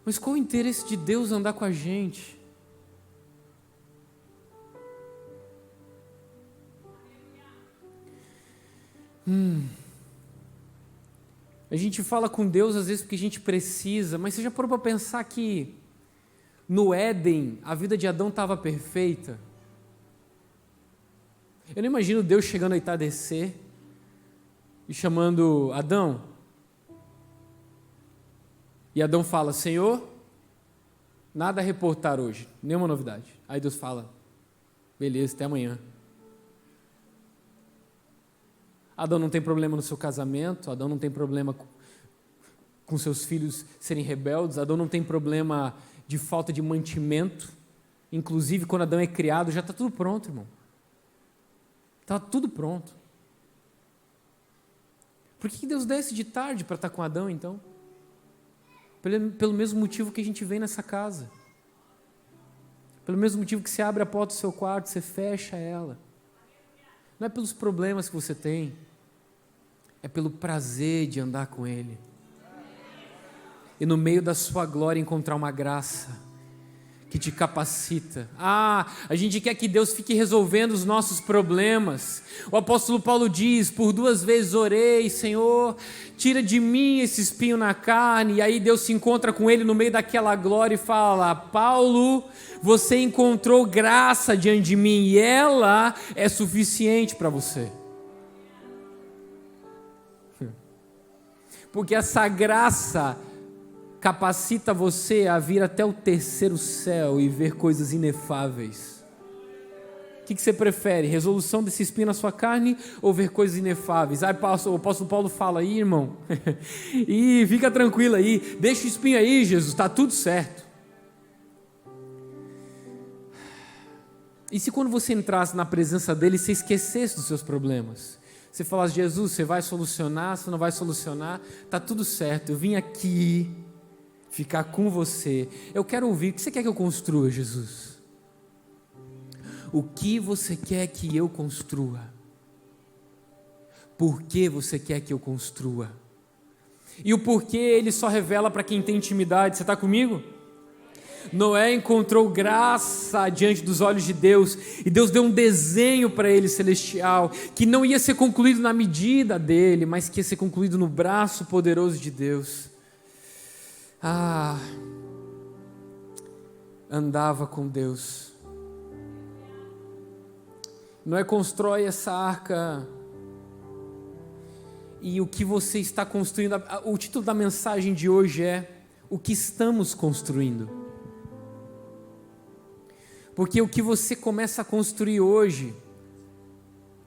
Mas qual o interesse de Deus andar com a gente? A gente fala com Deus às vezes porque a gente precisa, mas você já parou para pensar que no Éden a vida de Adão estava perfeita? Eu não imagino Deus chegando a entardecer e chamando Adão. E Adão fala: Senhor, nada a reportar hoje, nenhuma novidade. Aí Deus fala: beleza, até amanhã. Adão não tem problema no seu casamento, Adão não tem problema com seus filhos serem rebeldes, Adão não tem problema de falta de mantimento. Inclusive, quando Adão é criado, já está tudo pronto, irmão. Está tudo pronto. Por que Deus desce de tarde para estar com Adão, então? Pelo mesmo motivo que a gente vem nessa casa. Pelo mesmo motivo que você abre a porta do seu quarto, você fecha ela. Não é pelos problemas que você tem, é pelo prazer de andar com Ele. E no meio da sua glória encontrar uma graça que te capacita. A gente quer que Deus fique resolvendo os nossos problemas. O apóstolo Paulo diz: por 2 vezes orei, Senhor, tira de mim esse espinho na carne. E aí Deus se encontra com ele no meio daquela glória e fala: Paulo, você encontrou graça diante de mim e ela é suficiente para você. Porque essa graça capacita você a vir até o 3º céu e ver coisas inefáveis. O que você prefere? Resolução desse espinho na sua carne ou ver coisas inefáveis? O apóstolo Paulo fala aí, irmão, e fica tranquilo aí, deixa o espinho aí, Jesus, está tudo certo. E se quando você entrasse na presença dele, você esquecesse dos seus problemas? Você falasse: Jesus, você vai solucionar, você não vai solucionar, está tudo certo, eu vim aqui ficar com você. Eu quero ouvir. O que você quer que eu construa, Jesus? O que você quer que eu construa? Por que você quer que eu construa? E o porquê ele só revela para quem tem intimidade. Você está comigo? Noé encontrou graça diante dos olhos de Deus, e Deus deu um desenho para ele celestial, que não ia ser concluído na medida dele, mas que ia ser concluído no braço poderoso de Deus. Andava com Deus. Noé constrói essa arca, e o que você está construindo, o título da mensagem de hoje é: o que estamos construindo? Porque o que você começa a construir hoje,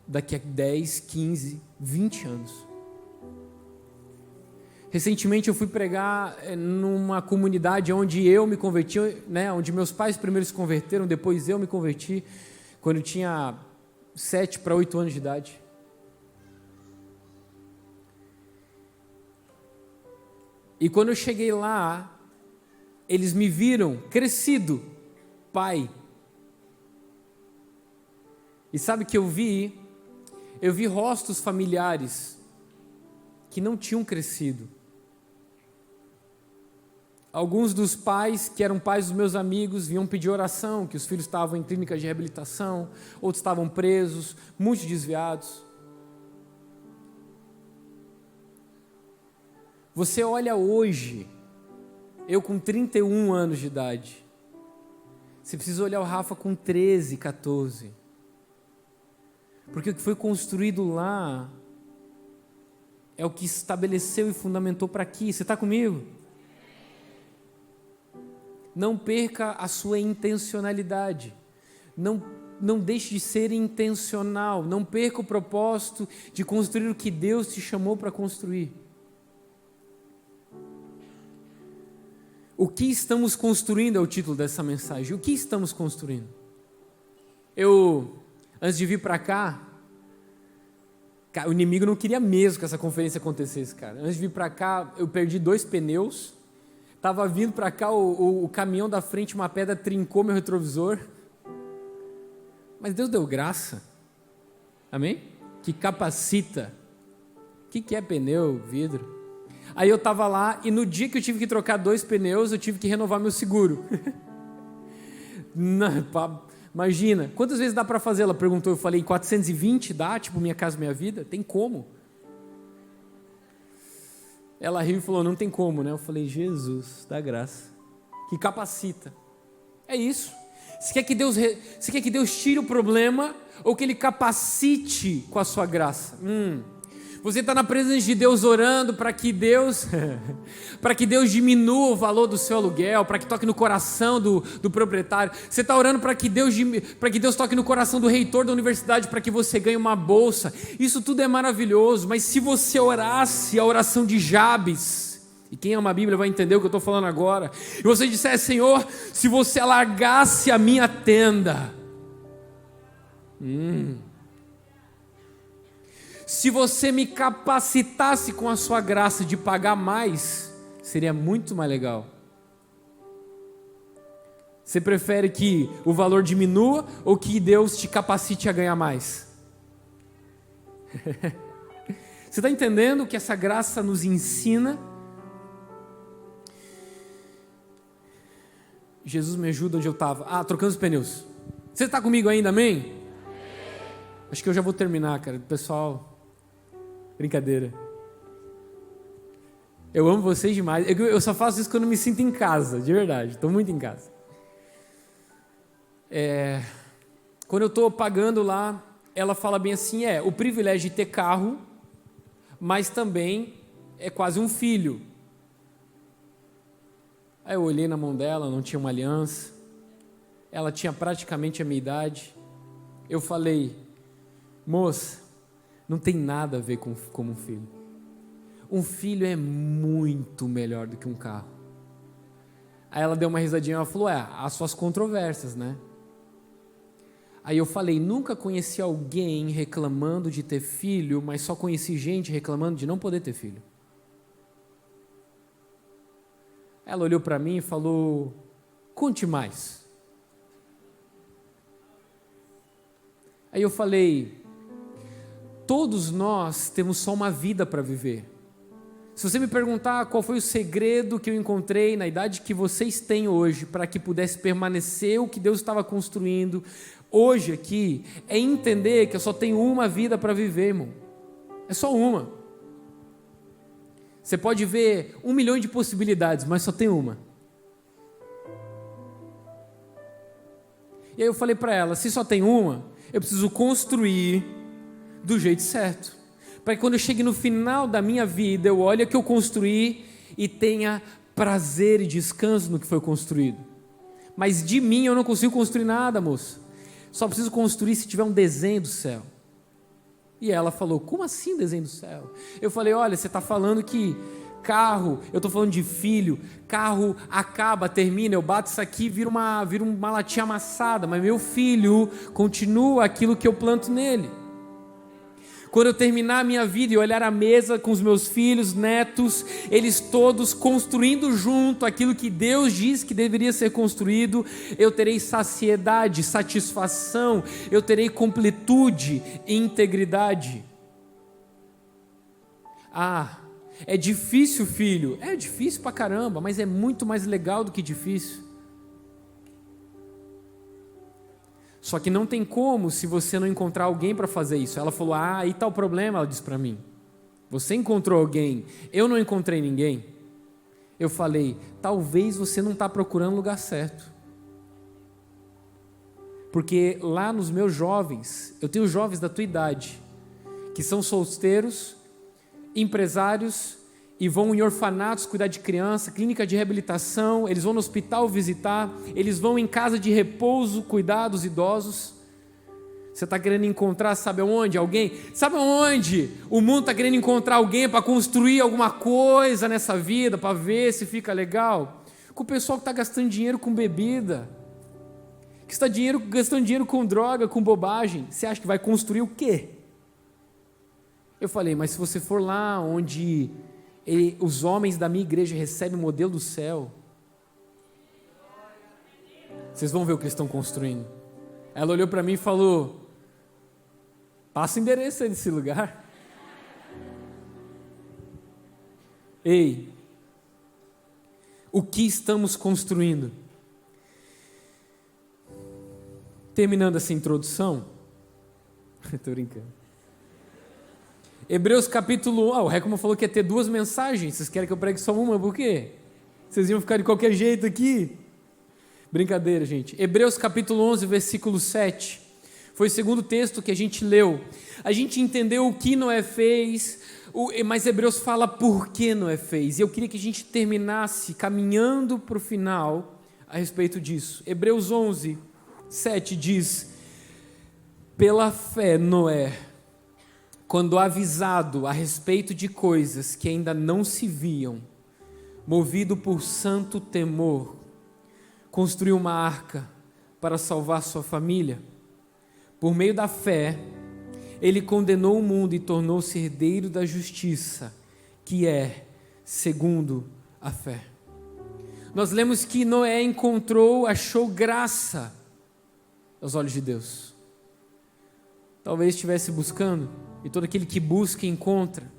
daqui a 10, 15, 20 anos. Recentemente eu fui pregar numa comunidade onde eu me converti, né, onde meus pais primeiro se converteram, depois eu me converti, quando eu tinha 7 para 8 anos de idade. E quando eu cheguei lá, eles me viram crescido, pai. E sabe o que eu vi? Eu vi rostos familiares que não tinham crescido. Alguns dos pais, que eram pais dos meus amigos, vinham pedir oração, que os filhos estavam em clínicas de reabilitação, outros estavam presos, muitos desviados. Você olha hoje, eu com 31 anos de idade, você precisa olhar o Rafa com 13, 14. Porque o que foi construído lá é o que estabeleceu e fundamentou para aqui. Você está comigo? Não perca a sua intencionalidade. Não deixe de ser intencional. Não perca o propósito de construir o que Deus te chamou para construir. O que estamos construindo é o título dessa mensagem. O que estamos construindo? Antes de vir para cá, o inimigo não queria mesmo que essa conferência acontecesse, cara. Antes de vir para cá, eu perdi 2 pneus. Estava vindo para cá, o caminhão da frente, uma pedra trincou meu retrovisor. Mas Deus deu graça. Amém? Que capacita. O que é pneu, vidro? Aí eu estava lá e no dia que eu tive que trocar 2 pneus, eu tive que renovar meu seguro. Imagina, quantas vezes dá para fazer? Ela perguntou, eu falei, 420 dá? Tipo, Minha Casa Minha Vida? Tem como? Ela riu e falou, não tem como, né? Eu falei, Jesus, dá graça. Que capacita. É isso. Você quer que Deus tire o problema ou que Ele capacite com a sua graça? Você está na presença de Deus orando para que Deus diminua o valor do seu aluguel, para que toque no coração do proprietário. Você está orando para que Deus toque no coração do reitor da universidade, para que você ganhe uma bolsa. Isso tudo é maravilhoso, mas se você orasse a oração de Jabes, e quem ama a Bíblia vai entender o que eu estou falando agora, e você dissesse, Senhor, se você alargasse a minha tenda, se você me capacitasse com a sua graça de pagar mais, seria muito mais legal. Você prefere que o valor diminua ou que Deus te capacite a ganhar mais? Você está entendendo que essa graça nos ensina? Jesus me ajuda onde eu estava. Trocando os pneus. Você está comigo ainda, amém? Acho que eu já vou terminar, cara. Pessoal, brincadeira. Eu amo vocês demais. Eu só faço isso quando eu me sinto em casa, de verdade. Estou muito em casa. Quando eu estou pagando lá, ela fala bem assim, o privilégio de ter carro, mas também é quase um filho. Aí eu olhei na mão dela, não tinha uma aliança. Ela tinha praticamente a minha idade. Eu falei, moça, não tem nada a ver com um filho. Um filho é muito melhor do que um carro. Aí ela deu uma risadinha, ela falou, as suas controvérsias, né? Aí eu falei, nunca conheci alguém reclamando de ter filho, mas só conheci gente reclamando de não poder ter filho. Ela olhou para mim e falou, conte mais. Aí eu falei, todos nós temos só uma vida para viver. Se você me perguntar qual foi o segredo que eu encontrei na idade que vocês têm hoje, para que pudesse permanecer o que Deus estava construindo hoje aqui, é entender que eu só tenho uma vida para viver, irmão. É só uma. Você pode ver 1 milhão de possibilidades, mas só tem uma. E aí eu falei para ela, se só tem uma, eu preciso construir do jeito certo. Para que quando eu chegue no final da minha vida, eu olhe o que eu construí e tenha prazer e descanso no que foi construído. Mas de mim eu não consigo construir nada, moça. Só preciso construir se tiver um desenho do céu. E ela falou, como assim desenho do céu? Eu falei, olha, você está falando que carro, eu estou falando de filho, carro acaba, termina, eu bato isso aqui, vira uma latinha amassada, mas meu filho continua aquilo que eu planto nele. Quando eu terminar a minha vida e olhar a mesa com os meus filhos, netos, eles todos construindo junto aquilo que Deus diz que deveria ser construído, eu terei saciedade, satisfação, eu terei completude e integridade. É difícil, filho? É difícil pra caramba, mas é muito mais legal do que difícil. Só que não tem como se você não encontrar alguém para fazer isso. Ela falou, aí tá o problema, ela disse para mim. Você encontrou alguém, eu não encontrei ninguém. Eu falei, talvez você não está procurando o lugar certo. Porque lá nos meus jovens, eu tenho jovens da tua idade, que são solteiros, empresários, e vão em orfanatos cuidar de criança, clínica de reabilitação, eles vão no hospital visitar, eles vão em casa de repouso cuidar dos idosos. Você está querendo encontrar, sabe aonde? Alguém? Sabe aonde? O mundo está querendo encontrar alguém para construir alguma coisa nessa vida, para ver se fica legal? Com o pessoal que está gastando dinheiro com bebida, que está gastando dinheiro com droga, com bobagem. Você acha que vai construir o quê? Eu falei, mas se você for lá onde os homens da minha igreja recebem o modelo do céu, vocês vão ver o que eles estão construindo. Ela olhou para mim e falou, passa o endereço aí desse lugar. Ei, o que estamos construindo? Terminando essa introdução, estou brincando. Hebreus capítulo 1, o Recoma falou que ia ter 2 mensagens, vocês querem que eu pregue só uma, por quê? Vocês iam ficar de qualquer jeito aqui? Brincadeira, gente. Hebreus capítulo 11, versículo 7, foi o segundo texto que a gente leu. A gente entendeu o que Noé fez, mas Hebreus fala por que Noé fez, e eu queria que a gente terminasse caminhando para o final a respeito disso. Hebreus 11, 7 diz, pela fé Noé, quando avisado a respeito de coisas que ainda não se viam, movido por santo temor, construiu uma arca para salvar sua família. Por meio da fé, ele condenou o mundo e tornou-se herdeiro da justiça, que é segundo a fé. Nós lemos que Noé achou graça aos olhos de Deus. Talvez estivesse buscando, e todo aquele que busca encontra.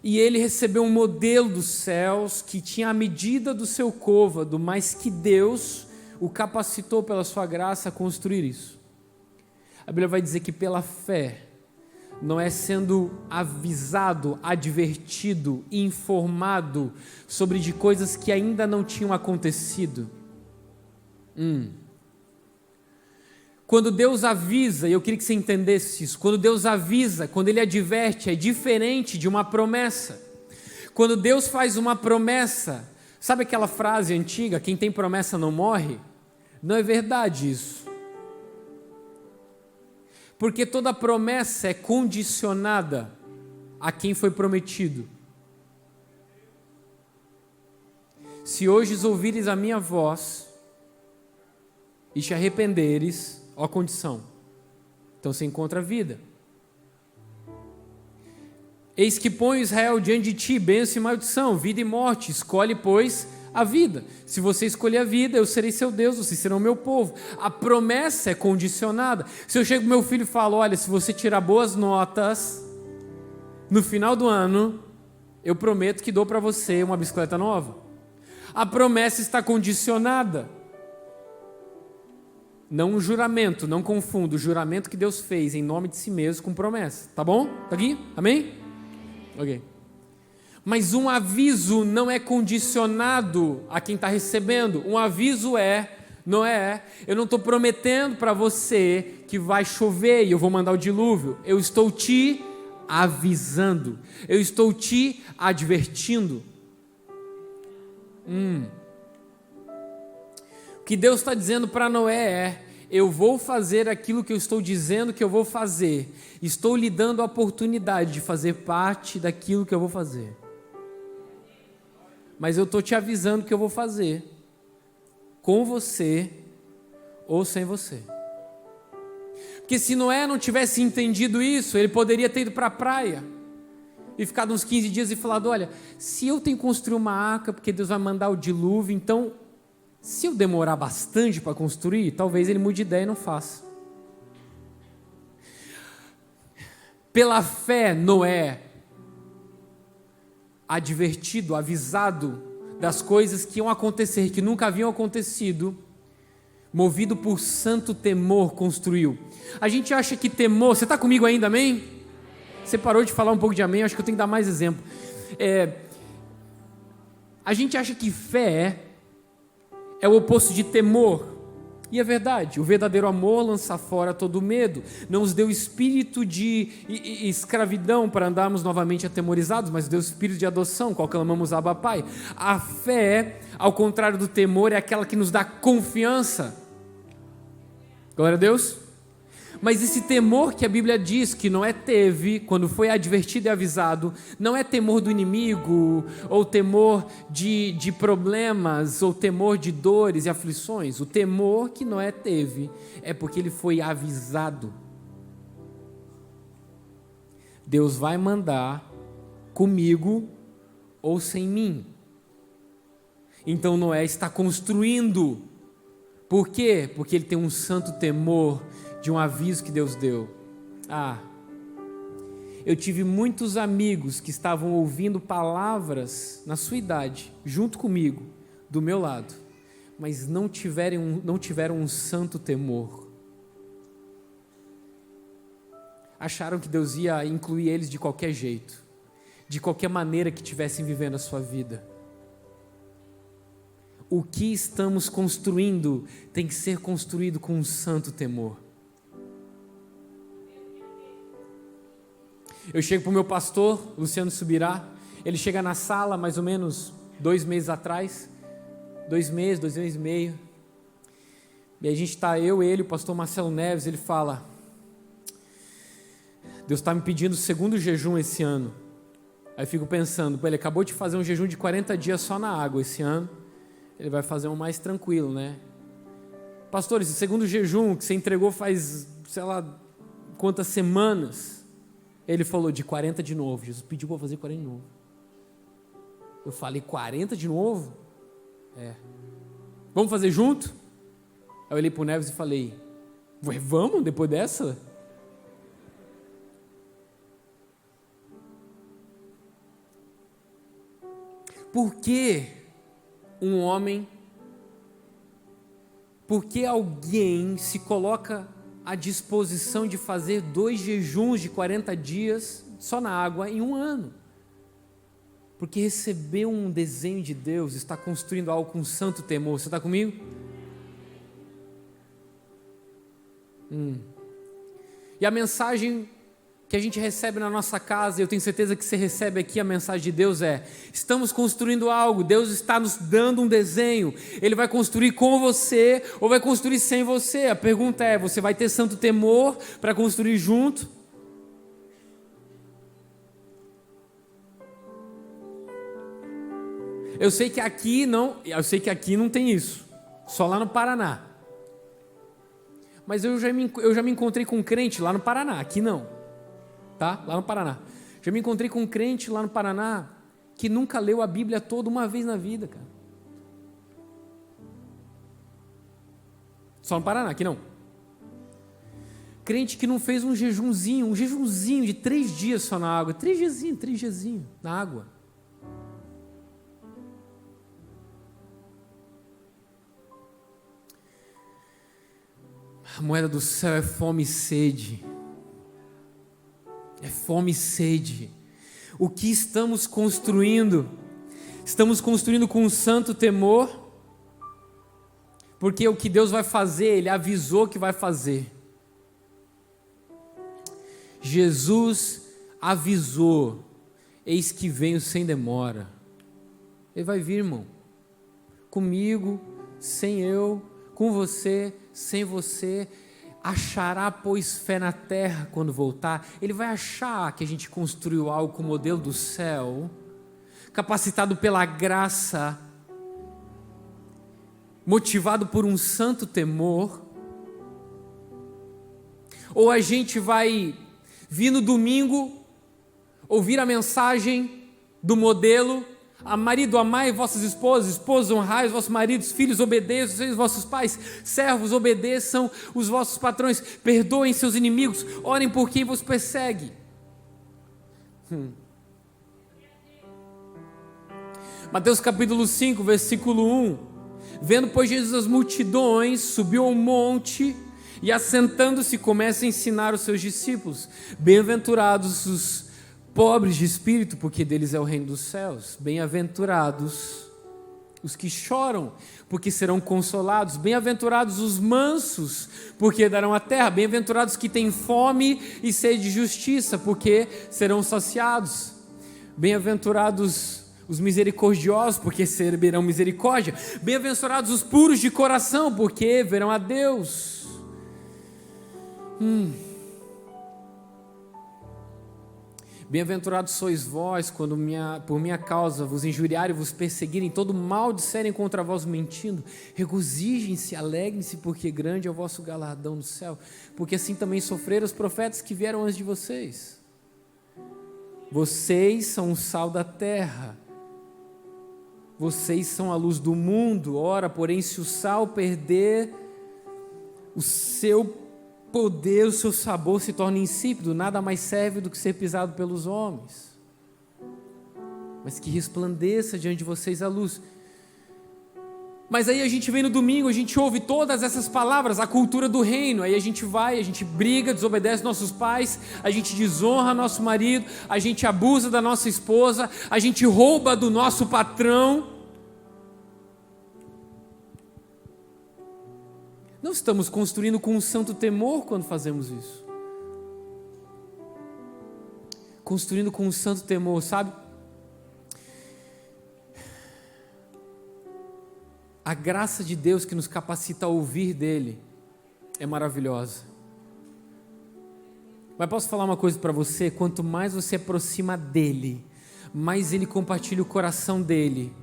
E ele recebeu um modelo dos céus que tinha a medida do seu côvado, mas que Deus o capacitou pela sua graça a construir isso. A Bíblia vai dizer que pela fé, Noé sendo avisado, advertido, informado sobre de coisas que ainda não tinham acontecido. Quando Deus avisa, e eu queria que você entendesse isso, quando Deus avisa, quando Ele adverte, é diferente de uma promessa. Quando Deus faz uma promessa, sabe aquela frase antiga, quem tem promessa não morre? Não é verdade isso. Porque toda promessa é condicionada a quem foi prometido. Se hoje ouvires a minha voz e te arrependeres, ó condição, então você encontra a vida. Eis que põe Israel diante de ti, bênção e maldição, vida e morte, escolhe pois a vida. Se você escolher a vida, eu serei seu Deus, vocês serão meu povo. A promessa é condicionada. Se eu chego pro meu filho e falo, olha, se você tirar boas notas no final do ano, eu prometo que dou para você uma bicicleta nova. A promessa está condicionada. Não um juramento, não confunda o juramento que Deus fez em nome de si mesmo com promessa, tá bom? Tá aqui? Amém? Ok. Mas um aviso não é condicionado a quem está recebendo. Um aviso eu não estou prometendo para você que vai chover e eu vou mandar o dilúvio. Eu estou te avisando, eu estou te advertindo. O que Deus está dizendo para Noé é: eu vou fazer aquilo que eu estou dizendo que eu vou fazer. Estou lhe dando a oportunidade de fazer parte daquilo que eu vou fazer. Mas eu estou te avisando que eu vou fazer, com você ou sem você. Porque se Noé não tivesse entendido isso, ele poderia ter ido para a praia e ficado uns 15 dias e falado, olha, se eu tenho que construir uma arca porque Deus vai mandar o dilúvio, então se eu demorar bastante para construir, talvez ele mude de ideia e não faça. Pela fé, Noé advertido, avisado das coisas que iam acontecer, que nunca haviam acontecido, movido por santo temor, construiu. A gente acha que temor... Você está comigo ainda, amém? Você parou de falar um pouco de amém, eu acho que eu tenho que dar mais exemplo. A gente acha que fé é o oposto de temor. E é verdade, o verdadeiro amor lança fora todo medo. Não nos deu espírito de escravidão para andarmos novamente atemorizados, mas deu espírito de adoção, qual clamamos Abba Pai. A fé, ao contrário do temor, é aquela que nos dá confiança. Glória a Deus. Mas esse temor que a Bíblia diz que Noé teve, quando foi advertido e avisado, não é temor do inimigo, ou temor de problemas, ou temor de dores e aflições. O temor que Noé teve é porque ele foi avisado. Deus vai mandar comigo ou sem mim. Então Noé está construindo. Por quê? Porque ele tem um santo temor de um aviso que Deus deu. Eu tive muitos amigos que estavam ouvindo palavras na sua idade, junto comigo, do meu lado, mas não tiveram um santo temor. Acharam que Deus ia incluir eles de qualquer jeito, de qualquer maneira que estivessem vivendo a sua vida. O que estamos construindo tem que ser construído com um santo temor. Eu chego para o meu pastor, Luciano Subirá, ele chega na sala mais ou menos 2 meses atrás, 2 meses e meio, e a gente está, eu, ele, o pastor Marcelo Neves, ele fala, Deus está me pedindo o 2º jejum esse ano. Aí eu fico pensando, ele acabou de fazer um jejum de 40 dias só na água esse ano, ele vai fazer um mais tranquilo, né? Pastor, esse 2º jejum que você entregou faz, sei lá, quantas semanas? Ele falou de 40 de novo. Jesus pediu para fazer 40 de novo. Eu falei, 40 de novo? Vamos fazer junto? Aí eu olhei para o Neves e falei, vamos depois dessa? Por que alguém se coloca à disposição de fazer 2 jejuns de 40 dias só na água em 1 ano? Porque recebeu um desenho de Deus, está construindo algo com santo temor. Você está comigo? E a mensagem que a gente recebe na nossa casa, eu tenho certeza que você recebe aqui, a mensagem de Deus estamos construindo algo, Deus está nos dando um desenho, Ele vai construir com você, ou vai construir sem você. A pergunta é, você vai ter santo temor para construir junto? Eu sei que aqui não tem isso, só lá no Paraná. Mas eu já me encontrei com um crente lá no Paraná, aqui não. Tá? Lá no Paraná. Já me encontrei com um crente lá no Paraná que nunca leu a Bíblia toda uma vez na vida, cara. Só no Paraná, aqui não. Crente que não fez um jejumzinho de 3 dias só na água. 3 diazinho na água. A moeda do céu é fome e sede. É fome e sede. O que estamos construindo? Estamos construindo com um santo temor, porque o que Deus vai fazer, Ele avisou que vai fazer. Jesus avisou, eis que venho sem demora. Ele vai vir, irmão, comigo, sem eu, com você, sem você. Achará, pois, fé na terra quando voltar. Ele vai achar que a gente construiu algo com o modelo do céu, capacitado pela graça, motivado por um santo temor. Ou a gente vai vir no domingo, ouvir a mensagem do modelo: marido, amai vossas esposas, esposas, honrai os vossos maridos, filhos, obedeçam os vossos pais, servos, obedeçam os vossos patrões, perdoem seus inimigos, orem por quem vos persegue. Mateus capítulo 5, versículo 1. Vendo, pois, Jesus as multidões, subiu ao monte e, assentando-se, começa a ensinar os seus discípulos. Bem-aventurados os pobres de espírito, porque deles é o reino dos céus. Bem-aventurados os que choram, porque serão consolados. Bem-aventurados os mansos, porque darão a terra. Bem-aventurados que têm fome e sede de justiça, porque serão saciados. Bem-aventurados os misericordiosos, porque receberão misericórdia. Bem-aventurados os puros de coração, porque verão a Deus. Bem-aventurados sois vós, quando por minha causa vos injuriarem e vos perseguirem, todo mal disserem contra vós mentindo. Regozijem-se, alegrem-se, porque grande é o vosso galardão no céu, porque assim também sofreram os profetas que vieram antes de vocês. Vocês são o sal da terra, vocês são a luz do mundo. Ora, porém, se o sal perder o seu poder, o seu sabor se torna insípido, nada mais serve do que ser pisado pelos homens. Mas que resplandeça diante de vocês a luz. Mas aí a gente vem no domingo, a gente ouve todas essas palavras, a cultura do reino. Aí a gente vai, a gente briga, desobedece nossos pais, a gente desonra nosso marido, a gente abusa da nossa esposa, a gente rouba do nosso patrão. Não estamos construindo com um santo temor quando fazemos isso. Construindo com um santo temor, sabe? A graça de Deus que nos capacita a ouvir dele é maravilhosa. Mas posso falar uma coisa para você? Quanto mais você aproxima dele, mais ele compartilha o coração dele.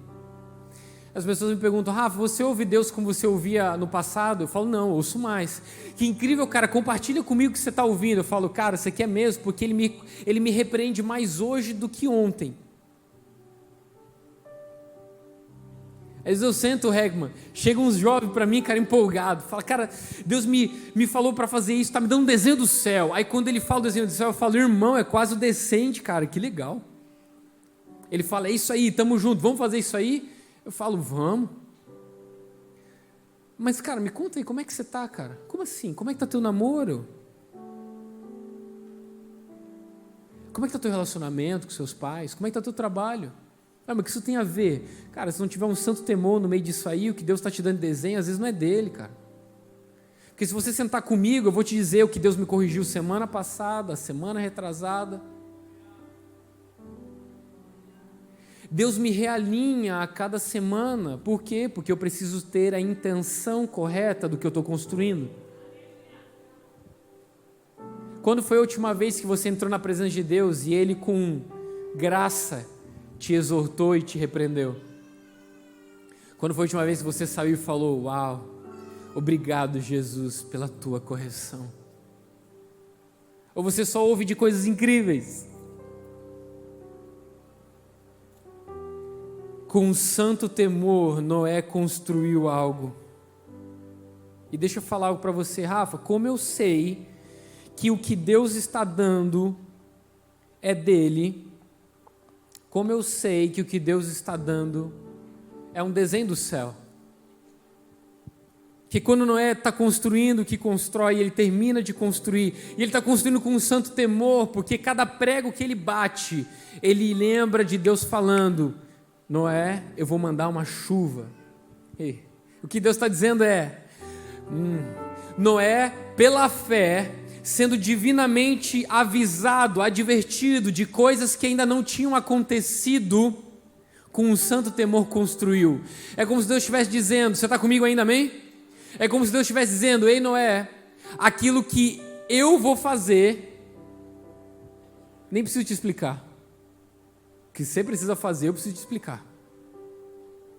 As pessoas me perguntam: Rafa, você ouve Deus como você ouvia no passado? Eu falo: não, eu ouço mais. Que incrível, cara, compartilha comigo o que você está ouvindo. Eu falo: cara, isso aqui é mesmo, porque ele me repreende mais hoje do que ontem. Às vezes eu sento, Regman, chega uns jovens para mim, cara, empolgado, fala: cara, Deus me falou para fazer isso, está me dando um desenho do céu. Aí quando ele fala o desenho do céu, eu falo: irmão, é quase o decente, cara, que legal. Ele fala: é isso aí, tamo junto, vamos fazer isso aí? Eu falo: vamos. Mas, cara, me conta aí, como é que você tá, cara? Como assim? Como é que tá teu namoro? Como é que tá teu relacionamento com seus pais? Como é que tá teu trabalho? Ah, mas o que isso tem a ver? Cara, se não tiver um santo temor no meio disso aí, o que Deus está te dando de desenho, às vezes não é dele, cara. Porque se você sentar comigo, eu vou te dizer o que Deus me corrigiu semana passada, semana retrasada. Deus me realinha a cada semana. Por quê? Porque eu preciso ter a intenção correta do que eu estou construindo. Quando foi a última vez que você entrou na presença de Deus e Ele com graça te exortou e te repreendeu? Quando foi a última vez que você saiu e falou: uau, obrigado, Jesus, pela tua correção? Ou você só ouve de coisas incríveis? Com um santo temor, Noé construiu algo. E deixa eu falar algo para você, Rafa. Como eu sei que o que Deus está dando é dele? Como eu sei que o que Deus está dando é um desenho do céu? Que quando Noé está construindo o que constrói, ele termina de construir, e ele está construindo com um santo temor, porque cada prego que ele bate, ele lembra de Deus falando: Noé, eu vou mandar uma chuva. E o que Deus está dizendo é: Noé, pela fé, sendo divinamente avisado, advertido de coisas que ainda não tinham acontecido, com um santo temor construiu. É como se Deus estivesse dizendo: você está comigo ainda, amém? É como se Deus estivesse dizendo: ei, Noé, aquilo que eu vou fazer, nem preciso te explicar. O que você precisa fazer, eu preciso te explicar.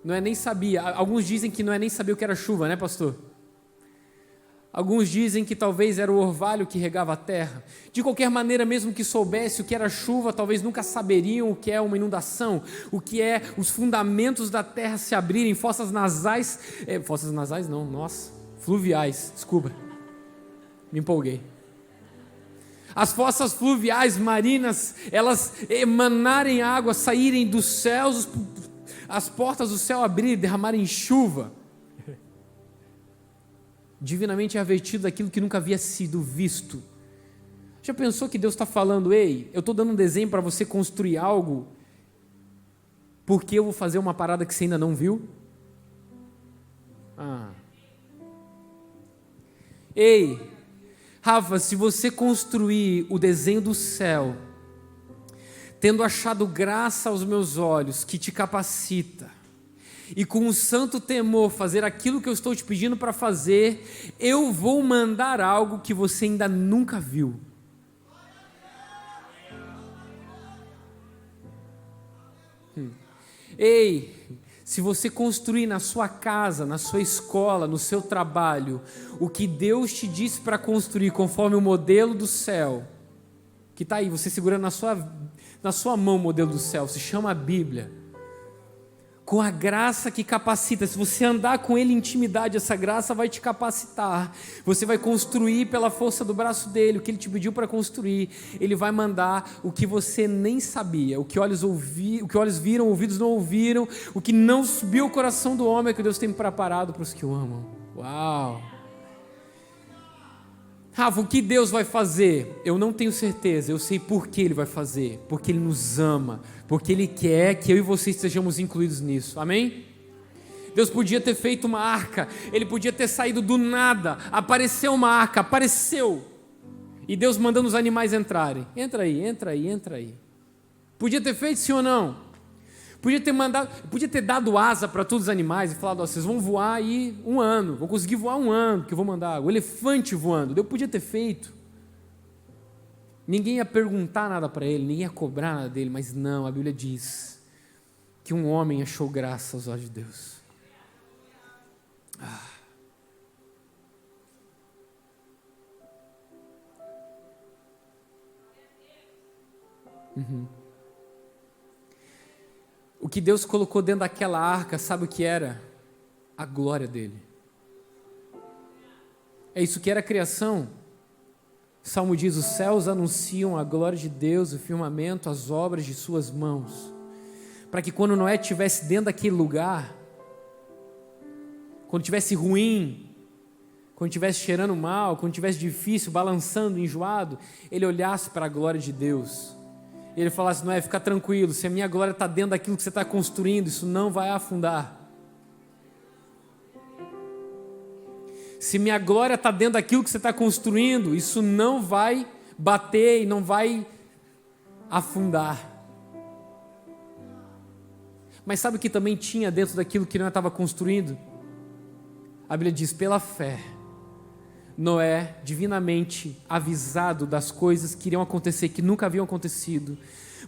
Noé nem sabia. Alguns dizem que Noé nem sabia o que era chuva, né, pastor? Alguns dizem que talvez era o orvalho que regava a terra. De qualquer maneira, mesmo que soubesse o que era chuva, talvez nunca saberiam o que é uma inundação, o que é os fundamentos da terra se abrirem, fossas nasais, fluviais, desculpa, me empolguei. As fossas fluviais marinas, elas emanarem água, saírem dos céus, as portas do céu abrirem e derramarem chuva, divinamente advertido daquilo que nunca havia sido visto. Já pensou que Deus está falando, ei, eu estou dando um desenho para você construir algo, porque eu vou fazer uma parada que você ainda não viu? Ei, Rafa, se você construir o desenho do céu, tendo achado graça aos meus olhos, que te capacita, e com um santo temor fazer aquilo que eu estou te pedindo para fazer, eu vou mandar algo que você ainda nunca viu. Ei, se você construir na sua casa, na sua escola, no seu trabalho, o que Deus te disse para construir conforme o modelo do céu, que está aí, você segurando na sua mão o modelo do céu, se chama a Bíblia, com a graça que capacita, se você andar com Ele em intimidade, essa graça vai te capacitar, você vai construir pela força do braço dEle, o que Ele te pediu para construir, Ele vai mandar o que você nem sabia, o que olhos viram, ouvidos não ouviram, o que não subiu ao coração do homem, é que Deus tem preparado para os que o amam. Uau! Rafa, o que Deus vai fazer? Eu não tenho certeza, eu sei por que Ele vai fazer, porque Ele nos ama, porque Ele quer que eu e você estejamos incluídos nisso, amém? Deus podia ter feito uma arca, Ele podia ter saído do nada, apareceu uma arca, apareceu, e Deus mandando os animais entrarem, entra aí, podia ter feito sim ou não? Podia ter dado asa para todos os animais e falado, vocês vão voar aí 1 ano, vão conseguir voar 1 ano, que eu vou mandar o elefante voando. Deus podia ter feito. Ninguém ia perguntar nada para ele, ninguém ia cobrar nada dele, mas não, a Bíblia diz que um homem achou graça aos olhos de Deus. O que Deus colocou dentro daquela arca, sabe o que era? A glória dele. É isso que era a criação. O Salmo diz, os céus anunciam a glória de Deus, o firmamento, as obras de suas mãos. Para que quando Noé estivesse dentro daquele lugar, quando estivesse ruim, quando estivesse cheirando mal, quando estivesse difícil, balançando, enjoado, ele olhasse para a glória de Deus. E ele falasse, Noé, fica tranquilo, se a minha glória está dentro daquilo que você está construindo, isso não vai afundar. Se minha glória está dentro daquilo que você está construindo, isso não vai bater e não vai afundar. Mas sabe o que também tinha dentro daquilo que Noé estava construindo? A Bíblia diz, pela fé, Noé, divinamente avisado das coisas que iriam acontecer, que nunca haviam acontecido,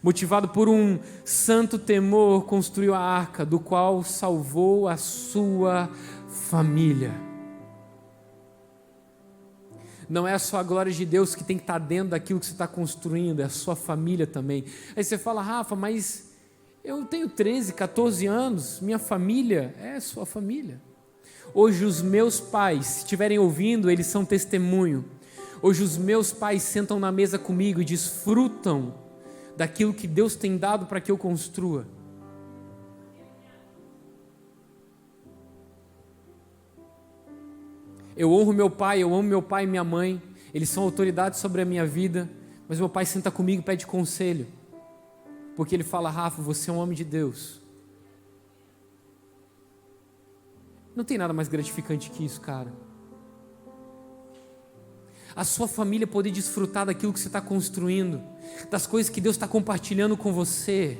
motivado por um santo temor, construiu a arca, do qual salvou a sua família. Não é só a glória de Deus que tem que estar dentro daquilo que você está construindo, é a sua família também. Aí você fala, Rafa, mas eu tenho 13, 14 anos, minha família é sua família. Hoje os meus pais, se estiverem ouvindo, eles são testemunho. Hoje os meus pais sentam na mesa comigo e desfrutam daquilo que Deus tem dado para que eu construa. Eu honro meu pai, eu amo meu pai e minha mãe, eles são autoridades sobre a minha vida, mas meu pai senta comigo e pede conselho, porque ele fala, Rafa, você é um homem de Deus. Não tem nada mais gratificante que isso, cara. A sua família poder desfrutar daquilo que você está construindo, das coisas que Deus está compartilhando com você.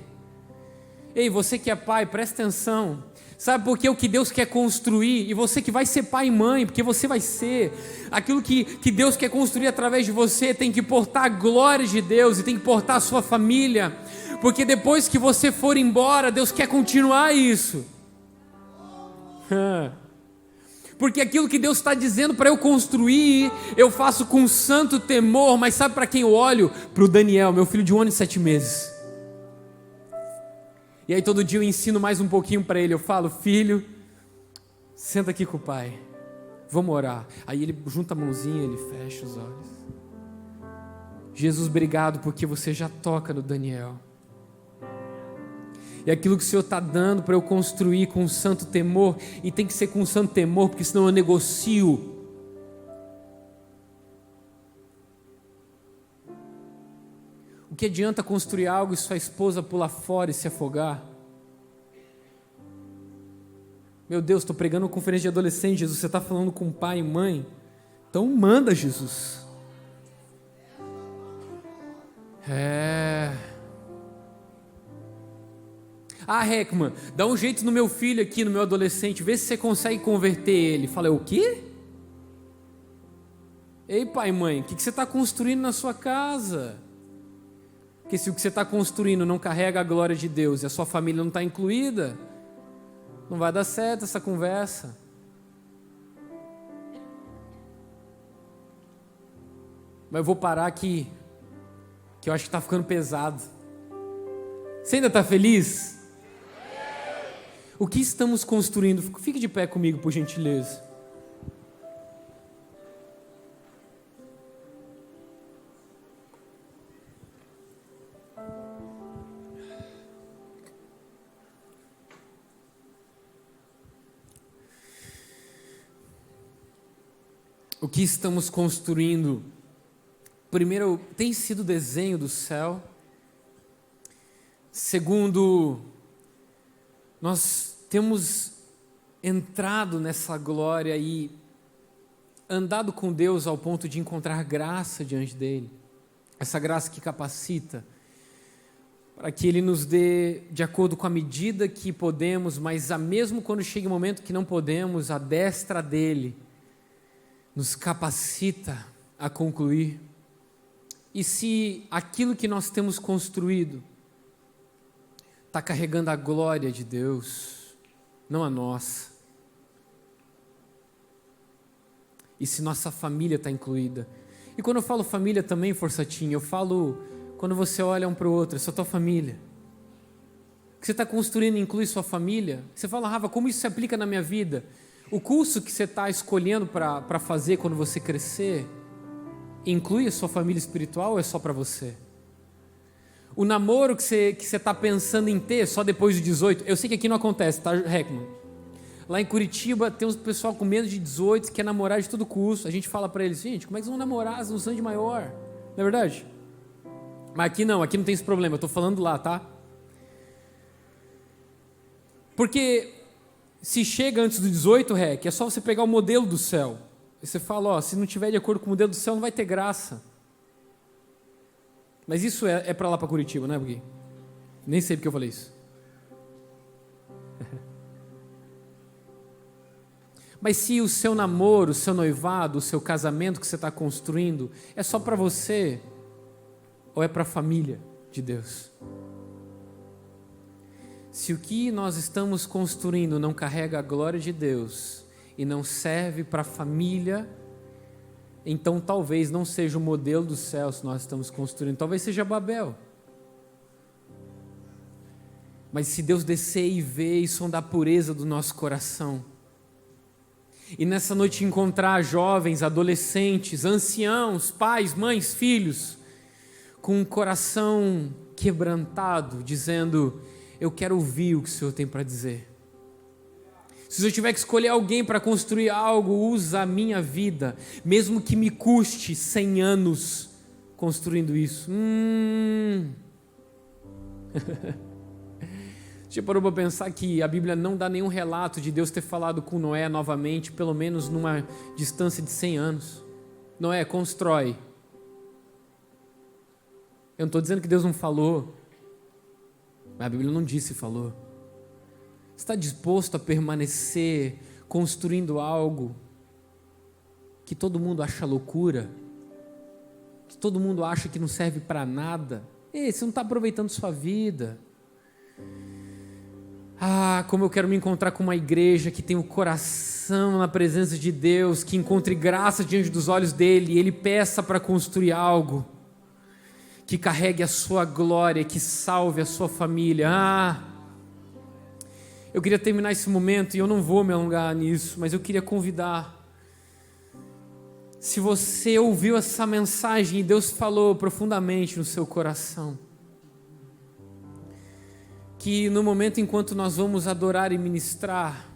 Ei, você que é pai, presta atenção. Sabe por que o que Deus quer construir, e você que vai ser pai e mãe, porque você vai ser, aquilo que Deus quer construir através de você, tem que portar a glória de Deus, e tem que portar a sua família, porque depois que você for embora, Deus quer continuar isso. Porque aquilo que Deus está dizendo para eu construir, eu faço com santo temor. Mas sabe para quem eu olho? Para o Daniel, meu filho de 1 ano e 7 meses. E aí todo dia eu ensino mais um pouquinho para ele. Eu falo, filho, senta aqui com o pai, vamos orar. Aí ele junta a mãozinha, ele fecha os olhos. Jesus, obrigado porque você já toca no Daniel. E aquilo que o Senhor está dando para eu construir com um santo temor, e tem que ser com um santo temor, porque senão eu negocio. O que adianta construir algo e sua esposa pular fora e se afogar? Meu Deus, estou pregando uma conferência de adolescente, Jesus, você está falando com pai e mãe? Então manda, Jesus. Heckman, dá um jeito no meu filho aqui, no meu adolescente, vê se você consegue converter ele. Fala, o quê? Ei, pai e mãe, o que você está construindo na sua casa? Porque se o que você está construindo não carrega a glória de Deus e a sua família não está incluída, não vai dar certo essa conversa. Mas eu vou parar aqui, que eu acho que está ficando pesado. Você ainda está feliz? O que estamos construindo? Fique de pé comigo, por gentileza. O que estamos construindo? Primeiro, tem sido o desenho do céu. Segundo, nós temos entrado nessa glória e andado com Deus ao ponto de encontrar graça diante dEle. Essa graça que capacita para que Ele nos dê de acordo com a medida que podemos, mas mesmo quando chega o momento que não podemos, a destra dEle nos capacita a concluir. E se aquilo que nós temos construído está carregando a glória de Deus, não a nossa, e se nossa família está incluída, e quando eu falo família também, Forçatinha, eu falo quando você olha um para o outro, é só tua família. O que você está construindo inclui sua família? Você fala, Rafa, como isso se aplica na minha vida? O curso que você está escolhendo para fazer quando você crescer, inclui a sua família espiritual ou é só para você? O namoro que você está pensando em ter só depois dos 18, eu sei que aqui não acontece, tá, Heckman? Lá em Curitiba tem um pessoal com menos de 18 que quer namorar de todo curso. A gente fala para eles, gente, como é que eles vão namorar? Eles não são de maior, não é verdade? Mas aqui não tem esse problema, eu estou falando lá, tá? Porque se chega antes do 18, é só você pegar o modelo do céu. E você fala, se não tiver de acordo com o modelo do céu, não vai ter graça. Mas isso é para lá para Curitiba, não é, Gui? Nem sei porque eu falei isso. Mas se o seu namoro, o seu noivado, o seu casamento que você está construindo é só para você, ou é para a família de Deus? Se o que nós estamos construindo não carrega a glória de Deus e não serve para a família, então talvez não seja o modelo do céu que nós estamos construindo, talvez seja Babel. Mas se Deus descer e ver e sondar a pureza do nosso coração, e nessa noite encontrar jovens, adolescentes, anciãos, pais, mães, filhos, com um coração quebrantado, dizendo, eu quero ouvir o que o Senhor tem para dizer. Se eu tiver que escolher alguém para construir algo, usa a minha vida, mesmo que me custe 100 anos construindo isso. Já parou para pensar que a Bíblia não dá nenhum relato de Deus ter falado com Noé novamente, pelo menos numa distância de 100 anos. Noé, constrói. Eu não estou dizendo que Deus não falou, mas a Bíblia não disse falou. Está disposto a permanecer construindo algo que todo mundo acha loucura, que todo mundo acha que não serve para nada? Ei, você não está aproveitando sua vida. Como eu quero me encontrar com uma igreja que tem o coração na presença de Deus, que encontre graça diante dos olhos dele, e ele peça para construir algo que carregue a sua glória, que salve a sua família. Eu queria terminar esse momento, e eu não vou me alongar nisso, mas eu queria convidar, se você ouviu essa mensagem e Deus falou profundamente no seu coração, que no momento enquanto nós vamos adorar e ministrar,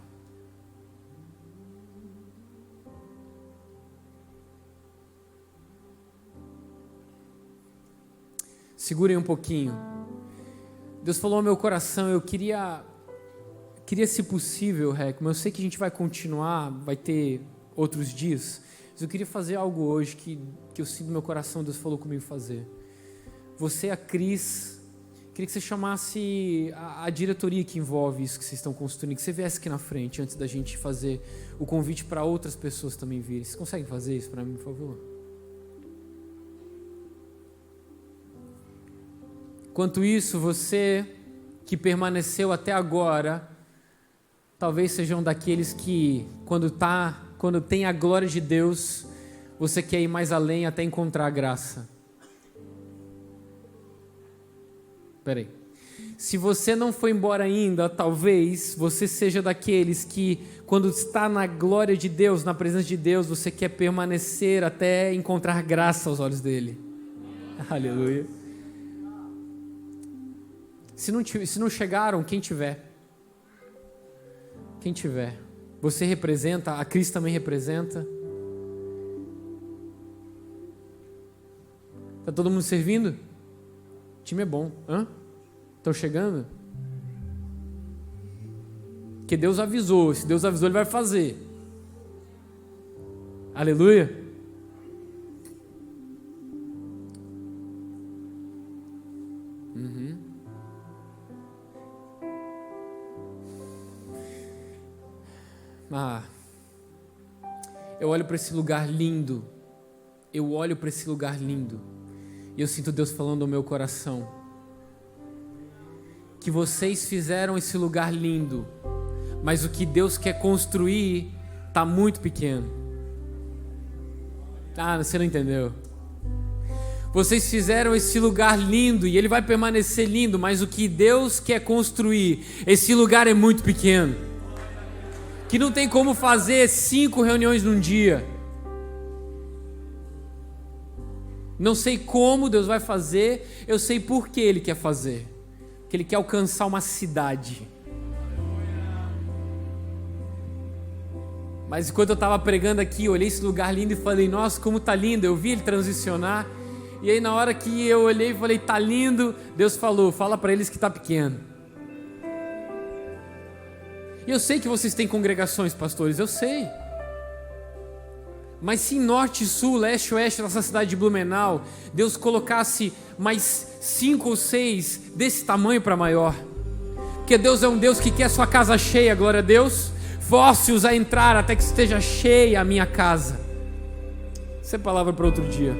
segurem um pouquinho. Deus falou ao meu coração, eu queria se possível, como eu sei que a gente vai continuar, vai ter outros dias, mas eu queria fazer algo hoje que eu sinto no meu coração, Deus falou comigo fazer. Você, a Cris, queria que você chamasse a diretoria que envolve isso que vocês estão construindo, que você viesse aqui na frente antes da gente fazer o convite para outras pessoas também virem. Vocês conseguem fazer isso para mim, por favor? Enquanto isso, você que permaneceu até agora, talvez sejam daqueles que, quando tem a glória de Deus, você quer ir mais além até encontrar a graça. Espera aí. Se você não foi embora ainda, talvez você seja daqueles que, quando está na glória de Deus, na presença de Deus, você quer permanecer até encontrar graça aos olhos dele. Aleluia. Se não chegaram, quem tiver, você representa, a Cris também representa. Está todo mundo servindo? O time é bom. Estão chegando? Porque Deus avisou, se Deus avisou, Ele vai fazer. Aleluia. Eu olho para esse lugar lindo, e eu sinto Deus falando ao meu coração, que vocês fizeram esse lugar lindo, mas o que Deus quer construir está muito pequeno. Você não entendeu? Vocês fizeram esse lugar lindo, e ele vai permanecer lindo, mas o que Deus quer construir, esse lugar é muito pequeno, que não tem como fazer 5 reuniões num dia. Não sei como Deus vai fazer, eu sei por que Ele quer fazer. Que Ele quer alcançar uma cidade. Mas enquanto eu estava pregando aqui, eu olhei esse lugar lindo e falei, nossa, como tá lindo. Eu vi ele transicionar, e aí na hora que eu olhei e falei, tá lindo, Deus falou, fala para eles que tá pequeno. E eu sei que vocês têm congregações, pastores, eu sei. Mas se em norte, sul, leste, oeste dessa cidade de Blumenau, Deus colocasse mais 5 ou 6 desse tamanho para maior. Porque Deus é um Deus que quer sua casa cheia, glória a Deus. Force-os a entrar até que esteja cheia a minha casa. Isso é palavra para outro dia.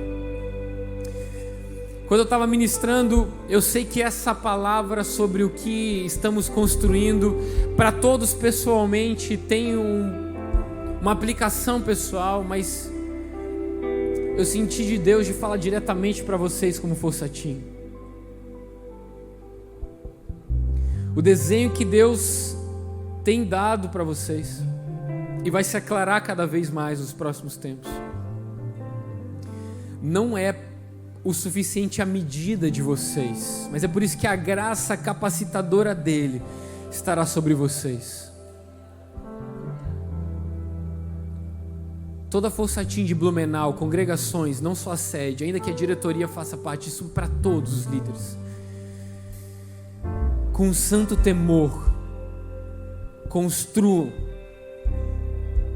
Quando eu estava ministrando, eu sei que essa palavra sobre o que estamos construindo, para todos pessoalmente, tem uma aplicação pessoal, mas eu senti de Deus de falar diretamente para vocês como Forçatim. O desenho que Deus tem dado para vocês, e vai se aclarar cada vez mais nos próximos tempos, não é o suficiente à medida de vocês, mas é por isso que a graça capacitadora dele estará sobre vocês. Toda Forçatim de Blumenau, congregações, não só a sede, ainda que a diretoria faça parte disso, para todos os líderes, com santo temor, construam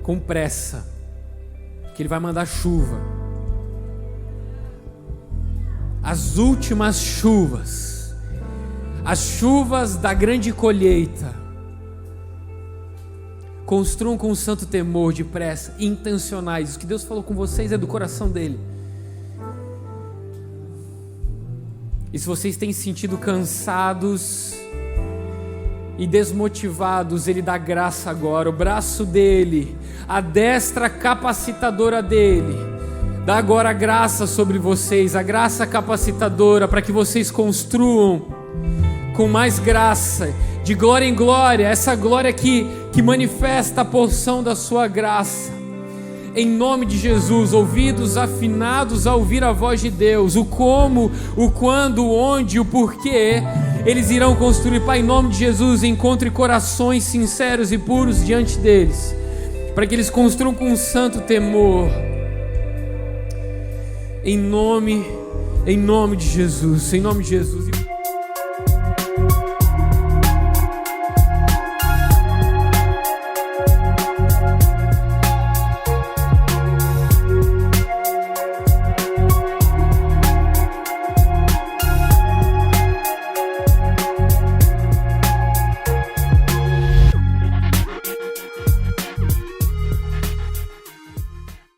com pressa, que ele vai mandar chuva. As últimas chuvas, as chuvas da grande colheita. Construam com santo temor, de pressa, intencionais. O que Deus falou com vocês é do coração dele. E se vocês têm se sentido cansados e desmotivados, ele dá graça agora. O braço dele, a destra capacitadora dele, dá agora a graça sobre vocês, a graça capacitadora para que vocês construam com mais graça, de glória em glória, essa glória que manifesta a porção da sua graça. Em nome de Jesus, ouvidos afinados a ouvir a voz de Deus, o como, o quando, o onde, o porquê, eles irão construir. Pai, em nome de Jesus, encontre corações sinceros e puros diante deles, para que eles construam com um santo temor. Em nome de Jesus, em nome de Jesus.